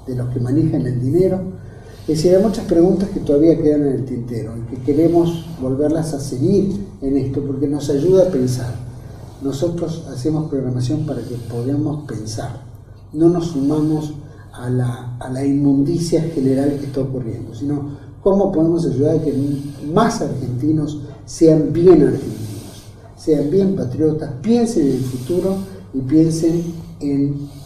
de los que manejan el dinero? Es decir, hay muchas preguntas que todavía quedan en el tintero y que queremos volverlas a seguir en esto porque nos ayuda a pensar. Nosotros hacemos programación para que podamos pensar, no nos sumamos a la inmundicia general que está ocurriendo, sino cómo podemos ayudar a que más argentinos sean bien argentinos, sean bien patriotas, piensen en el futuro y piensen en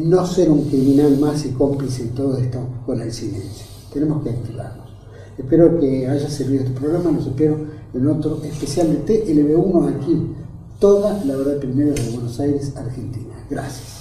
no ser un criminal más y cómplice de todo esto con el silencio. tenemos que activarnos. Espero que haya servido este programa, los espero en otro especial de TLB1 aquí, toda la verdad primero de Buenos Aires, Argentina. Gracias.